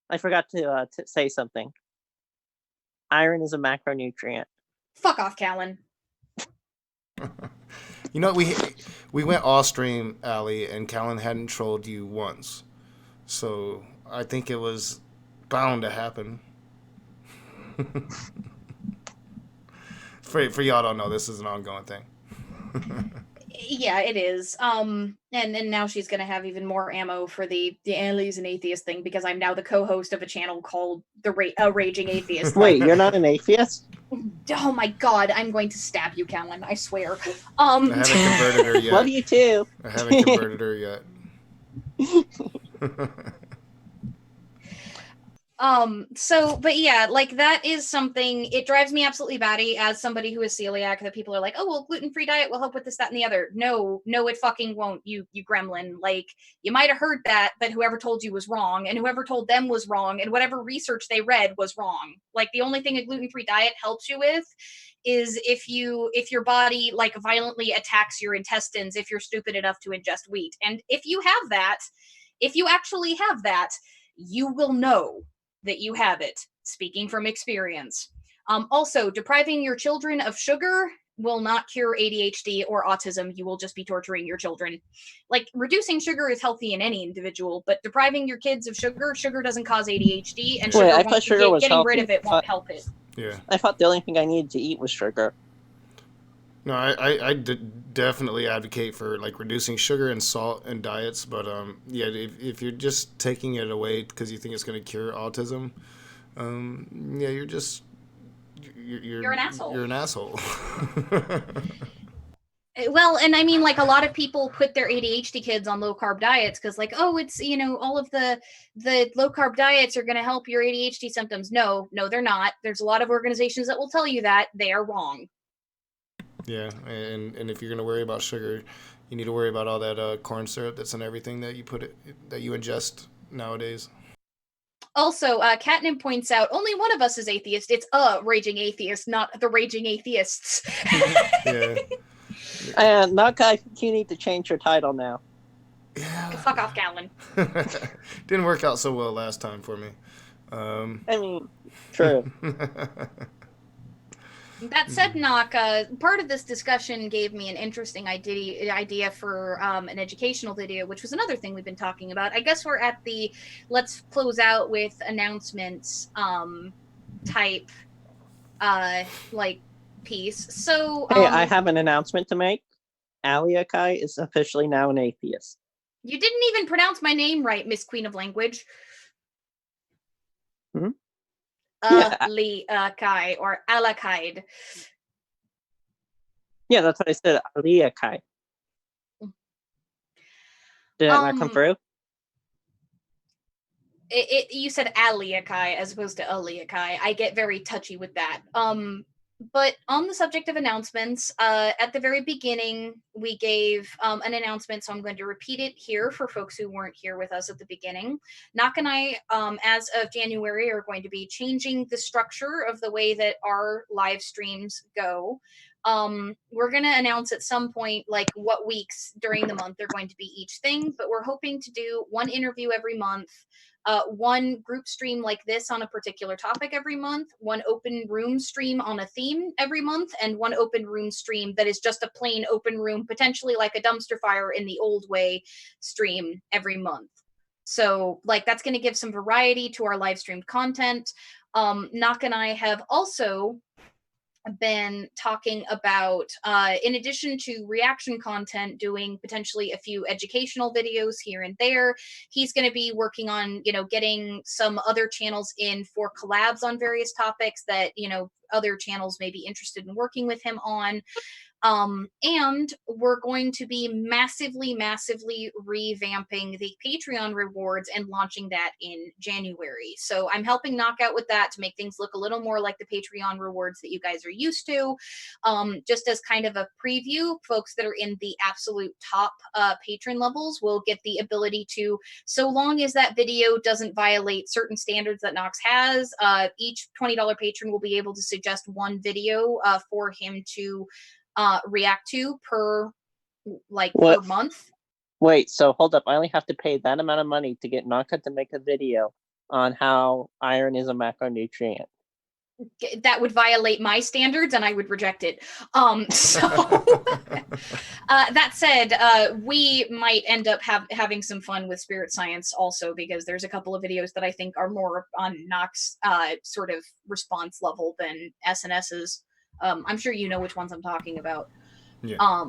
I forgot to say something. Iron is a macronutrient. Fuck off, Callan. You know, we went off stream, Allie, and Callan hadn't trolled you once. So I think it was bound to happen. For y'all don't know, this is an ongoing thing. Yeah, it is. And now she's gonna have even more ammo for the Allie's an atheist thing, because I'm now the co-host of a channel called Raging Atheist. Wait, you're not an atheist? Oh my god, I'm going to stab you, Callan, I swear. I haven't converted her yet. Love you too. I haven't converted her yet. But yeah, like, that is something, it drives me absolutely batty as somebody who is celiac, that people are like, oh, well, gluten-free diet will help with this, that, and the other. No, it fucking won't, you gremlin. Like, you might have heard that, but whoever told you was wrong, and whoever told them was wrong, and whatever research they read was wrong. Like, the only thing a gluten-free diet helps you with is if your body like violently attacks your intestines if you're stupid enough to ingest wheat. And if you actually have that, you will know that you have it, speaking from experience. Also, depriving your children of sugar will not cure ADHD or autism. You will just be torturing your children. Like, reducing sugar is healthy in any individual, but depriving your kids of sugar doesn't cause ADHD, and getting rid of it won't help it. Yeah. I thought the only thing I needed to eat was sugar. No, I definitely advocate for like reducing sugar and salt in diets, but yeah, if you're just taking it away because you think it's going to cure autism, yeah, you're an asshole. You're an asshole. Well, and I mean, like, a lot of people put their ADHD kids on low carb diets because, like, oh, it's, all of the low carb diets are going to help your ADHD symptoms. No, they're not. There's a lot of organizations that will tell you that. They are wrong. Yeah, and if you're going to worry about sugar, you need to worry about all that corn syrup that's in everything that you ingest nowadays. Also, Catnip points out only one of us is atheist. It's a raging atheist, not the raging atheists. Yeah. And Naka, I think you need to change your title now. Yeah. Fuck off, Callan. Didn't work out so well last time for me. I mean, true. That said, Naka, part of this discussion gave me an interesting idea for an educational video, which was another thing we've been talking about. I guess we're at the let's close out with announcements type like piece. So Hey, I have an announcement to make. Aliakai is officially now an atheist. You didn't even pronounce my name right, Miss Queen of Language. Hmm? Yeah. Aliakai or Alakaid. Yeah, that's what I said. Aliakai. Did that not come through? You said Aliakai as opposed to Aliakai. I get very touchy with that. But on the subject of announcements, at the very beginning, we gave an announcement, so I'm going to repeat it here for folks who weren't here with us at the beginning. Nak and I, as of January, are going to be changing the structure of the way that our live streams go. We're going to announce at some point, like, what weeks during the month they're going to be each thing, but we're hoping to do one interview every month, one group stream like this on a particular topic every month, one open room stream on a theme every month, and one open room stream that is just a plain open room, potentially like a dumpster fire in the old way stream every month. So, like, that's going to give some variety to our live streamed content. Nak and I have also been talking about, in addition to reaction content, doing potentially a few educational videos here and there. He's going to be working on, getting some other channels in for collabs on various topics that, other channels may be interested in working with him on. And we're going to be massively revamping the Patreon rewards and launching that in January. So I'm helping Knock out with that to make things look a little more like the Patreon rewards that you guys are used to. Just as kind of a preview, folks that are in the absolute top patron levels will get the ability to, so long as that video doesn't violate certain standards that Knox has, each $20 patron will be able to suggest one video for him to react to per month. Wait, so hold up. I only have to pay that amount of money to get Naka to make a video on how iron is a macronutrient. That would violate my standards and I would reject it. That said, we might end up having some fun with spirit science also, because there's a couple of videos that I think are more on Nox sort of response level than SNS's. I'm sure you know which ones I'm talking about. Yeah.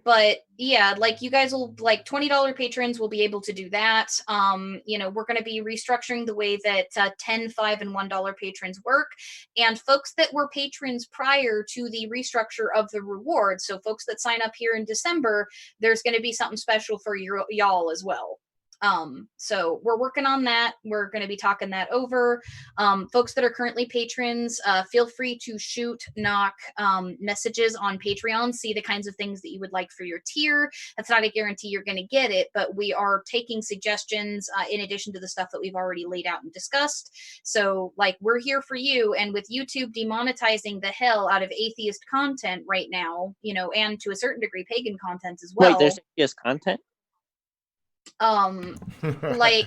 But yeah, like, you guys will, like, $20 patrons will be able to do that. We're going to be restructuring the way that $10, $5, and $1 patrons work. And folks that were patrons prior to the restructure of the rewards, so folks that sign up here in December, there's going to be something special for y'all as well. So we're working on that. We're going to be talking that over. Folks that are currently patrons, feel free to shoot Knock messages on Patreon, see the kinds of things that you would like for your tier. That's not a guarantee you're going to get it, but we are taking suggestions in addition to the stuff that we've already laid out and discussed. So, like, we're here for you. And with YouTube demonetizing the hell out of atheist content right now, and to a certain degree pagan content as well. Wait, there's atheist content? Like,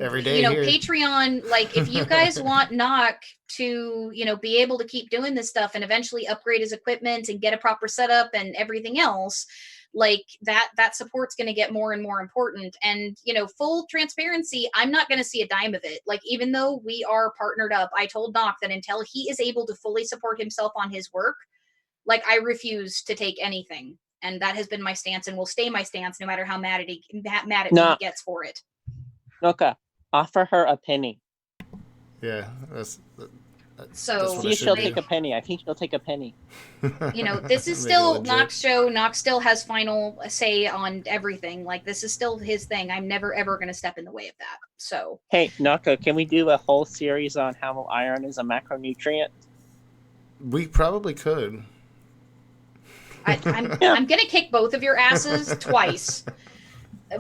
every day here. Patreon, like, if you guys want Knock to, be able to keep doing this stuff and eventually upgrade his equipment and get a proper setup and everything else, like, that support's going to get more and more important. And, full transparency, I'm not going to see a dime of it. Like, even though we are partnered up, I told Knock that until he is able to fully support himself on his work, like, I refuse to take anything. And that has been my stance and will stay my stance no matter how mad at me he gets for it. Okay, offer her a penny. Yeah, so see if she'll take a penny. I think she'll take a penny. This is still Knox show. Knox still has final say on everything. Like, this is still his thing. I'm never ever going to step in the way of that. So, hey, Naka, can we do a whole series on how iron is a macronutrient? We probably could. I'm gonna kick both of your asses twice.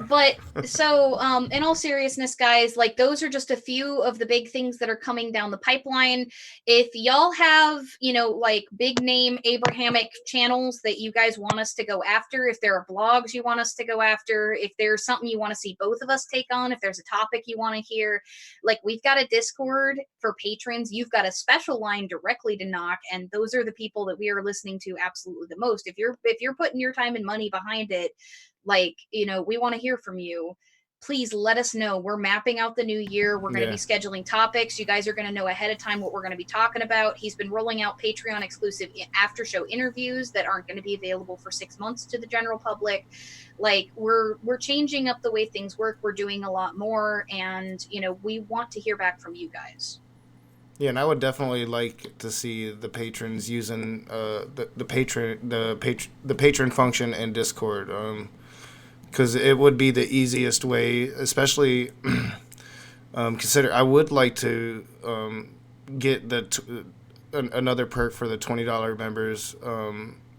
But so in all seriousness, guys, like those are just a few of the big things that are coming down the pipeline. If y'all have, like big name Abrahamic channels that you guys want us to go after, if there are blogs you want us to go after, if there's something you want to see both of us take on, if there's a topic you want to hear, like we've got a Discord for patrons. You've got a special line directly to knock, and those are the people that we are listening to absolutely the most. If you're putting your time and money behind it, like, we want to hear from you. Please let us know. We're mapping out the new year. We're going to be scheduling topics. You guys are going to know ahead of time what we're going to be talking about. He's been rolling out Patreon exclusive after show interviews that aren't going to be available for 6 months to the general public. Like we're changing up the way things work. We're doing a lot more, and we want to hear back from you guys. Yeah, and I would definitely like to see the patrons using the patron function in Discord. Because it would be the easiest way, especially consider. I would like to get another perk for the $20 members,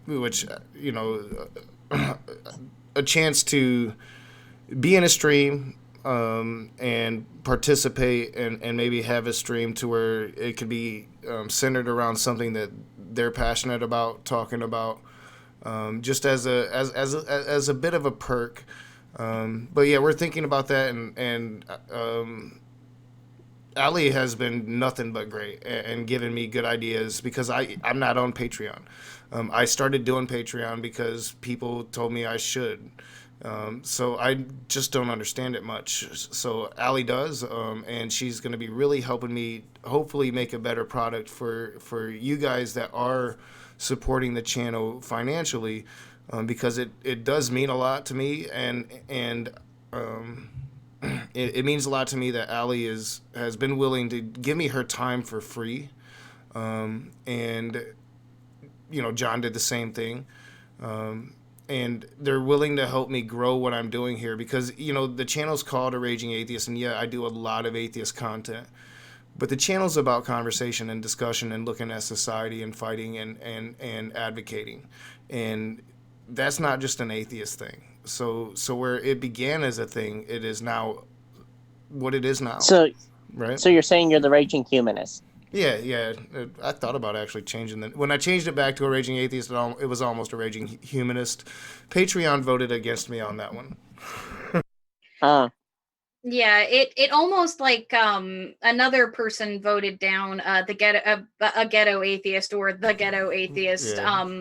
which a chance to be in a stream and participate and maybe have a stream to where it could be centered around something that they're passionate about talking about. Just as a bit of a perk, but yeah, we're thinking about that, and Ali has been nothing but great and giving me good ideas because I'm not on Patreon. I started doing Patreon because people told me I should. So I just don't understand it much. So Ali does, and she's going to be really helping me hopefully make a better product for you guys that are supporting the channel financially, because it does mean a lot to me, and it means a lot to me that Ali has been willing to give me her time for free, and John did the same thing, and they're willing to help me grow what I'm doing here because the channel's called A Raging Atheist, and yeah, I do a lot of atheist content. But the channel's about conversation and discussion and looking at society and fighting and advocating. And that's not just an atheist thing. So where it began as a thing, it is now what it is now. So, right? So you're saying you're the raging humanist? Yeah. I thought about actually changing it. When I changed it back to A Raging Atheist, it was almost A Raging Humanist. Patreon voted against me on that one. Yeah, it almost like another person voted down the ghetto atheist or the ghetto atheist,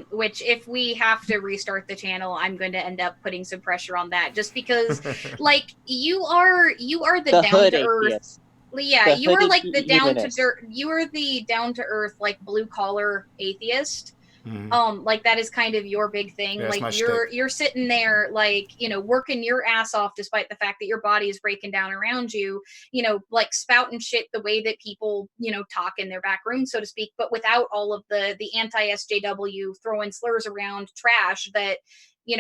which if we have to restart the channel, I'm going to end up putting some pressure on that just because like you are the down to earth. Yeah, you are like the down to dirt. You are the down to earth like blue collar atheist. Mm-hmm. Like that is kind of your big thing. Yeah, like you're sitting there like, working your ass off despite the fact that your body is breaking down around you, like spouting shit the way that people, talk in their back room, so to speak, but without all of the anti-SJW throwing slurs around trash that,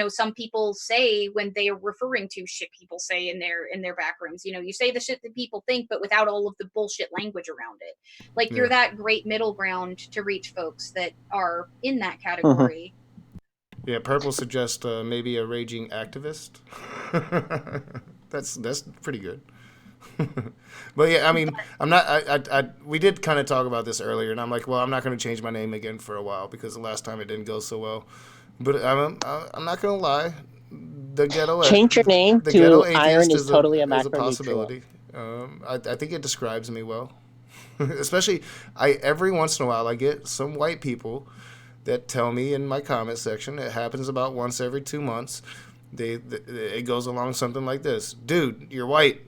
some people say when they are referring to shit people say in their back rooms. You say the shit that people think, but without all of the bullshit language around it. Like you're that great middle ground to reach folks that are in that category. Yeah, Purple suggests maybe a raging activist. That's pretty good. But yeah, I mean, I'm not. We did kind of talk about this earlier, and I'm like, well, I'm not going to change my name again for a while because the last time it didn't go so well. But I'm not going to lie. The ghetto change your name to Iron is totally a macronutrient. I think it describes me well. Especially, every once in a while I get some white people that tell me in my comment section. It happens about once every 2 months. It goes along something like this: "Dude, you're white.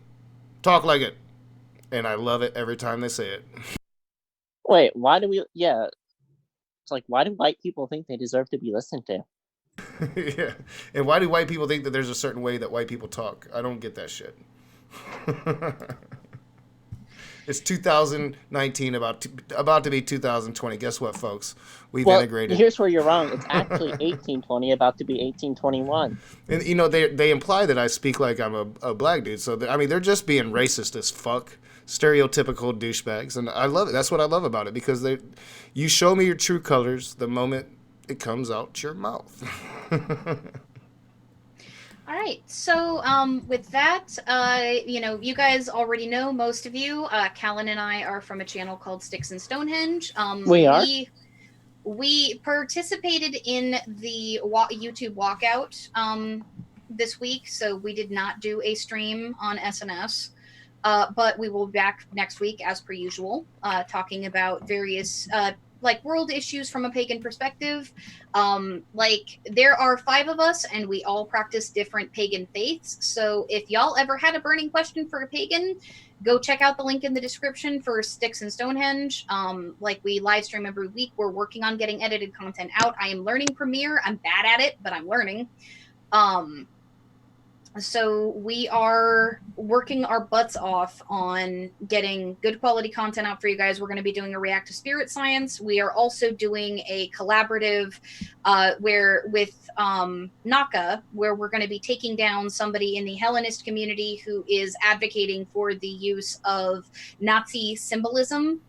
Talk like it." And I love it every time they say it. Wait, why do we? Yeah, it's like, why do white people think they deserve to be listened to? Yeah, and why do white people think that there's a certain way that white people talk? I don't get that shit. It's 2019, about to be 2020. Guess what, folks? We've integrated. Here's where you're wrong. It's actually 1820, about to be 1821. And they imply that I speak like I'm a black dude. So they're just being racist as fuck, stereotypical douchebags, and I love it. That's what I love about it, because you show me your true colors the moment it comes out your mouth. All right. So, with that, you guys already know, most of you, Callan and I are from a channel called Sticks and Stonehenge. We are? We participated in the YouTube walkout this week, so we did not do a stream on SNS. But we will be back next week as per usual, talking about various like world issues from a pagan perspective. Like there are 5 of us and we all practice different pagan faiths. So if y'all ever had a burning question for a pagan, go check out the link in the description for Sticks and Stonehenge. Like we live stream every week. We're working on getting edited content out. I am learning Premiere. I'm bad at it, but I'm learning. So we are working our butts off on getting good quality content out for you guys. We're going to be doing a react to spirit science. We are also doing a collaborative where with Naka, where we're going to be taking down somebody in the Hellenist community who is advocating for the use of Nazi symbolism,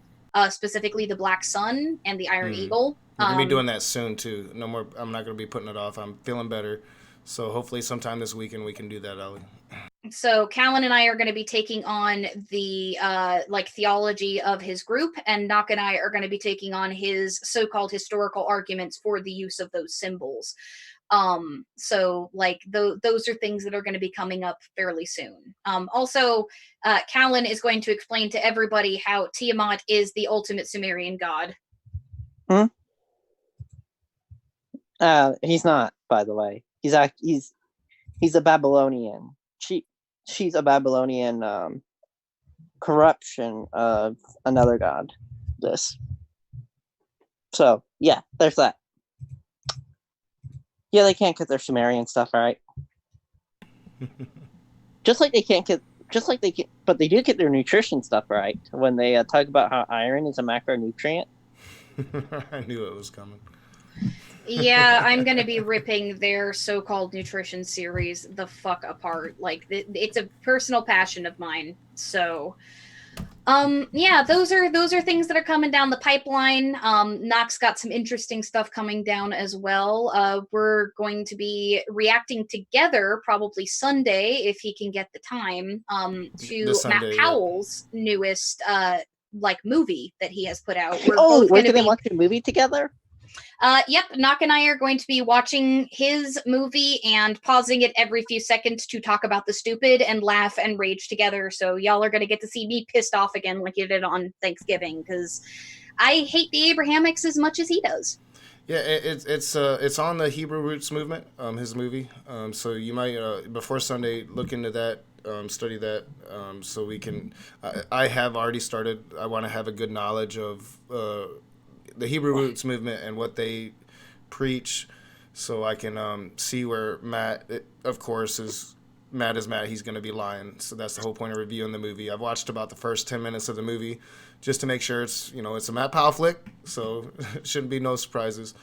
specifically the Black Sun and the Iron Eagle. We're going to be doing that soon too. No more. I'm not going to be putting it off. I'm feeling better. So hopefully sometime this weekend we can do that, Ellie. So Callan and I are going to be taking on the like theology of his group, and Nock and I are going to be taking on his so-called historical arguments for the use of those symbols. So like those are things that are going to be coming up fairly soon. Also, Callan is going to explain to everybody how Tiamat is the ultimate Sumerian god. He's not, by the way. He's a Babylonian. She's a Babylonian corruption of another god. So yeah, there's that. Yeah, they can't get their Sumerian stuff right. But they do get their nutrition stuff right when they talk about how iron is a macronutrient. I knew it was coming. Yeah, I'm going to be ripping their so-called nutrition series the fuck apart. Like, it's a personal passion of mine. So, yeah, those are things that are coming down the pipeline. Nock's got some interesting stuff coming down as well. We're going to be reacting together probably Sunday, if he can get the time, to Matt Powell's newest like movie that he has put out. We're going to watch a movie together? Yep, Nock and I are going to be watching his movie and pausing it every few seconds to talk about the stupid and laugh and rage together. So y'all are going to get to see me pissed off again like you did on Thanksgiving, because I hate the Abrahamics as much as he does. Yeah, it's on the Hebrew Roots movement, his movie. So you might before Sunday look into that, study that, so we can. I have already started. I want to have a good knowledge of the Hebrew Roots movement and what they preach, so I can see where Matt, of course, is Matt. He's going to be lying. So that's the whole point of reviewing the movie. I've watched about the first 10 minutes of the movie just to make sure it's a Matt Powell flick, so it shouldn't be no surprises.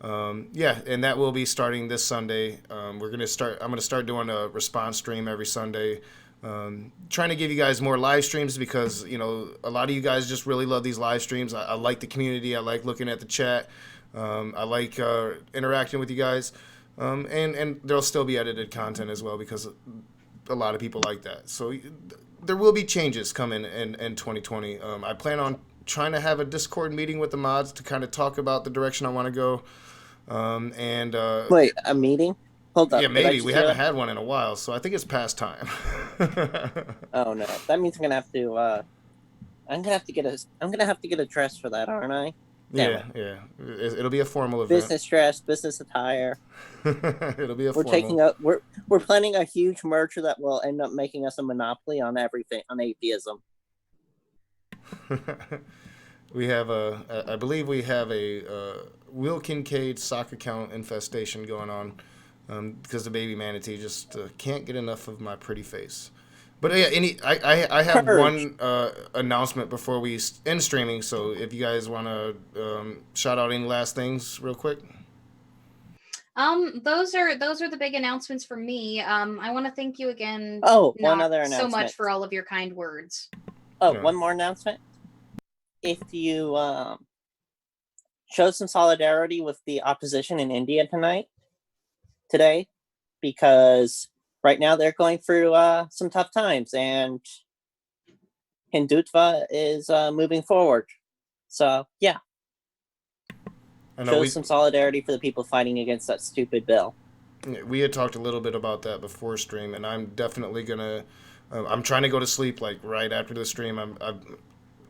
Yeah, and that will be starting this Sunday. I'm going to start doing a response stream every Sunday. Trying to give you guys more live streams because a lot of you guys just really love these live streams. I like the community. I like looking at the chat. I like interacting with you guys, and there'll still be edited content as well because a lot of people like that. So there will be changes coming in 2020. I plan on trying to have a Discord meeting with the mods to kind of talk about the direction I want to go. Wait, a meeting? Hold up. Yeah, maybe. We haven't had one in a while, so I think it's past time. Oh no. That means I'm gonna have to get a dress for that, aren't I? Yeah. It'll be a formal event. Business dress, business attire. It'll be a formal. We're planning a huge merger that will end up making us a monopoly on everything, on atheism. We have I believe we have a Will Kincaid sock account infestation going on. Because the baby manatee just can't get enough of my pretty face. But yeah, I have one announcement before we end streaming. So if you guys want to shout out any last things real quick. Those are the big announcements for me. I want to thank you again. One other announcement. So much for all of your kind words. One more announcement. If you show some solidarity with the opposition in India today, because right now they're going through some tough times, and Hindutva is moving forward. So yeah, I know shows some solidarity for the people fighting against that stupid bill. we had talked a little bit about that before stream, and I'm definitely gonna. I'm trying to go to sleep like right after the stream. I'm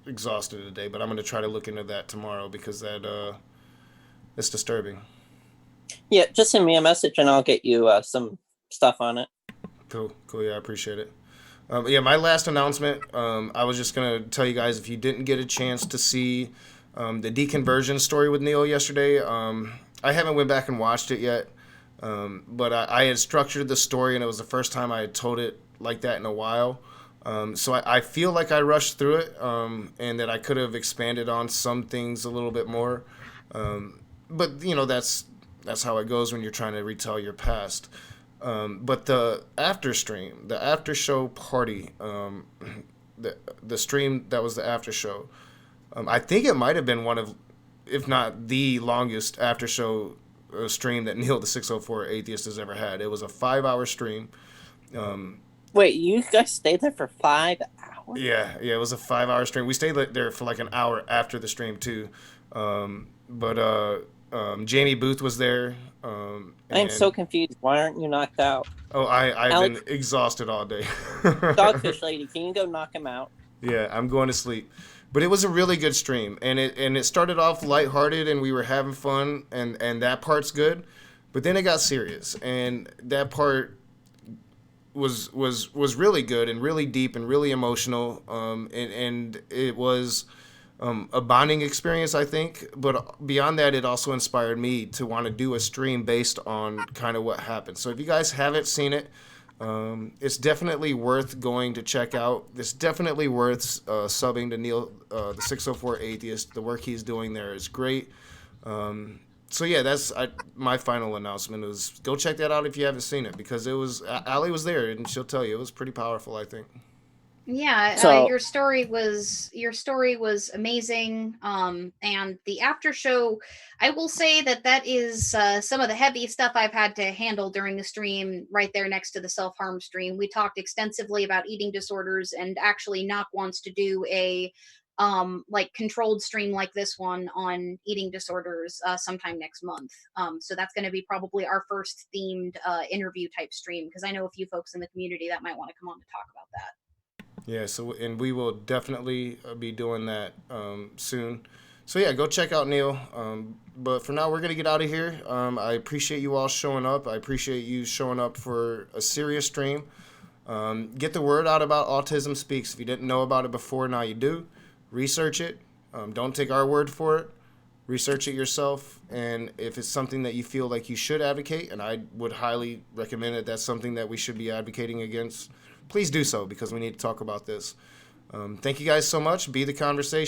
exhausted today, but I'm gonna try to look into that tomorrow because that it's disturbing. Yeah, just send me a message and I'll get you some stuff on it. Cool. Yeah, I appreciate it. Yeah, my last announcement. I was just gonna tell you guys if you didn't get a chance to see the deconversion story with Neil yesterday. I haven't went back and watched it yet, but I had structured the story, and it was the first time I had told it like that in a while. So I feel like I rushed through it, and that I could have expanded on some things a little bit more. But that's how it goes when you're trying to retell your past. But the after stream, the after show party, the stream that was the after show, I think it might have been one of, if not the longest after show stream that Neil the 604 Atheist has ever had. It was a 5-hour stream. Wait, you guys stayed there for 5 hours? Yeah, it was a 5-hour stream. We stayed there for like an hour after the stream too. But Jamie Booth was there. I'm so confused. Why aren't you knocked out? Oh, I've Alex, been exhausted all day. Dogfish Lady, can you go knock him out? Yeah, I'm going to sleep. But it was a really good stream, and it started off lighthearted, and we were having fun, and that part's good. But then it got serious, and that part was really good and really deep and really emotional. And it was a bonding experience, I think. But beyond that, it also inspired me to want to do a stream based on kind of what happened. So if you guys haven't seen it, it's definitely worth going to check out. It's definitely worth subbing to Neil, the 604 Atheist. The work he's doing there is great. So yeah, that's my final announcement is go check that out if you haven't seen it, because it was Allie was there and she'll tell you it was pretty powerful, I think. Yeah, So- your story was amazing. And the after show, I will say that is some of the heavy stuff I've had to handle during the stream. Right there next to the self-harm stream, we talked extensively about eating disorders, and actually Knock wants to do a like controlled stream like this one on eating disorders sometime next month. So that's going to be probably our first themed interview type stream, because I know a few folks in the community that might want to come on to talk about that. Yeah, so and we will definitely be doing that soon. So yeah, go check out Neil. But for now, we're gonna get out of here. I appreciate you all showing up. I appreciate you showing up for a serious stream. Get the word out about Autism Speaks. If you didn't know about it before, now you do. Research it. Don't take our word for it. Research it yourself. And if it's something that you feel like you should advocate, and I would highly recommend it, that's something that we should be advocating against, please do so, because we need to talk about this. Thank you guys so much. Be the conversation.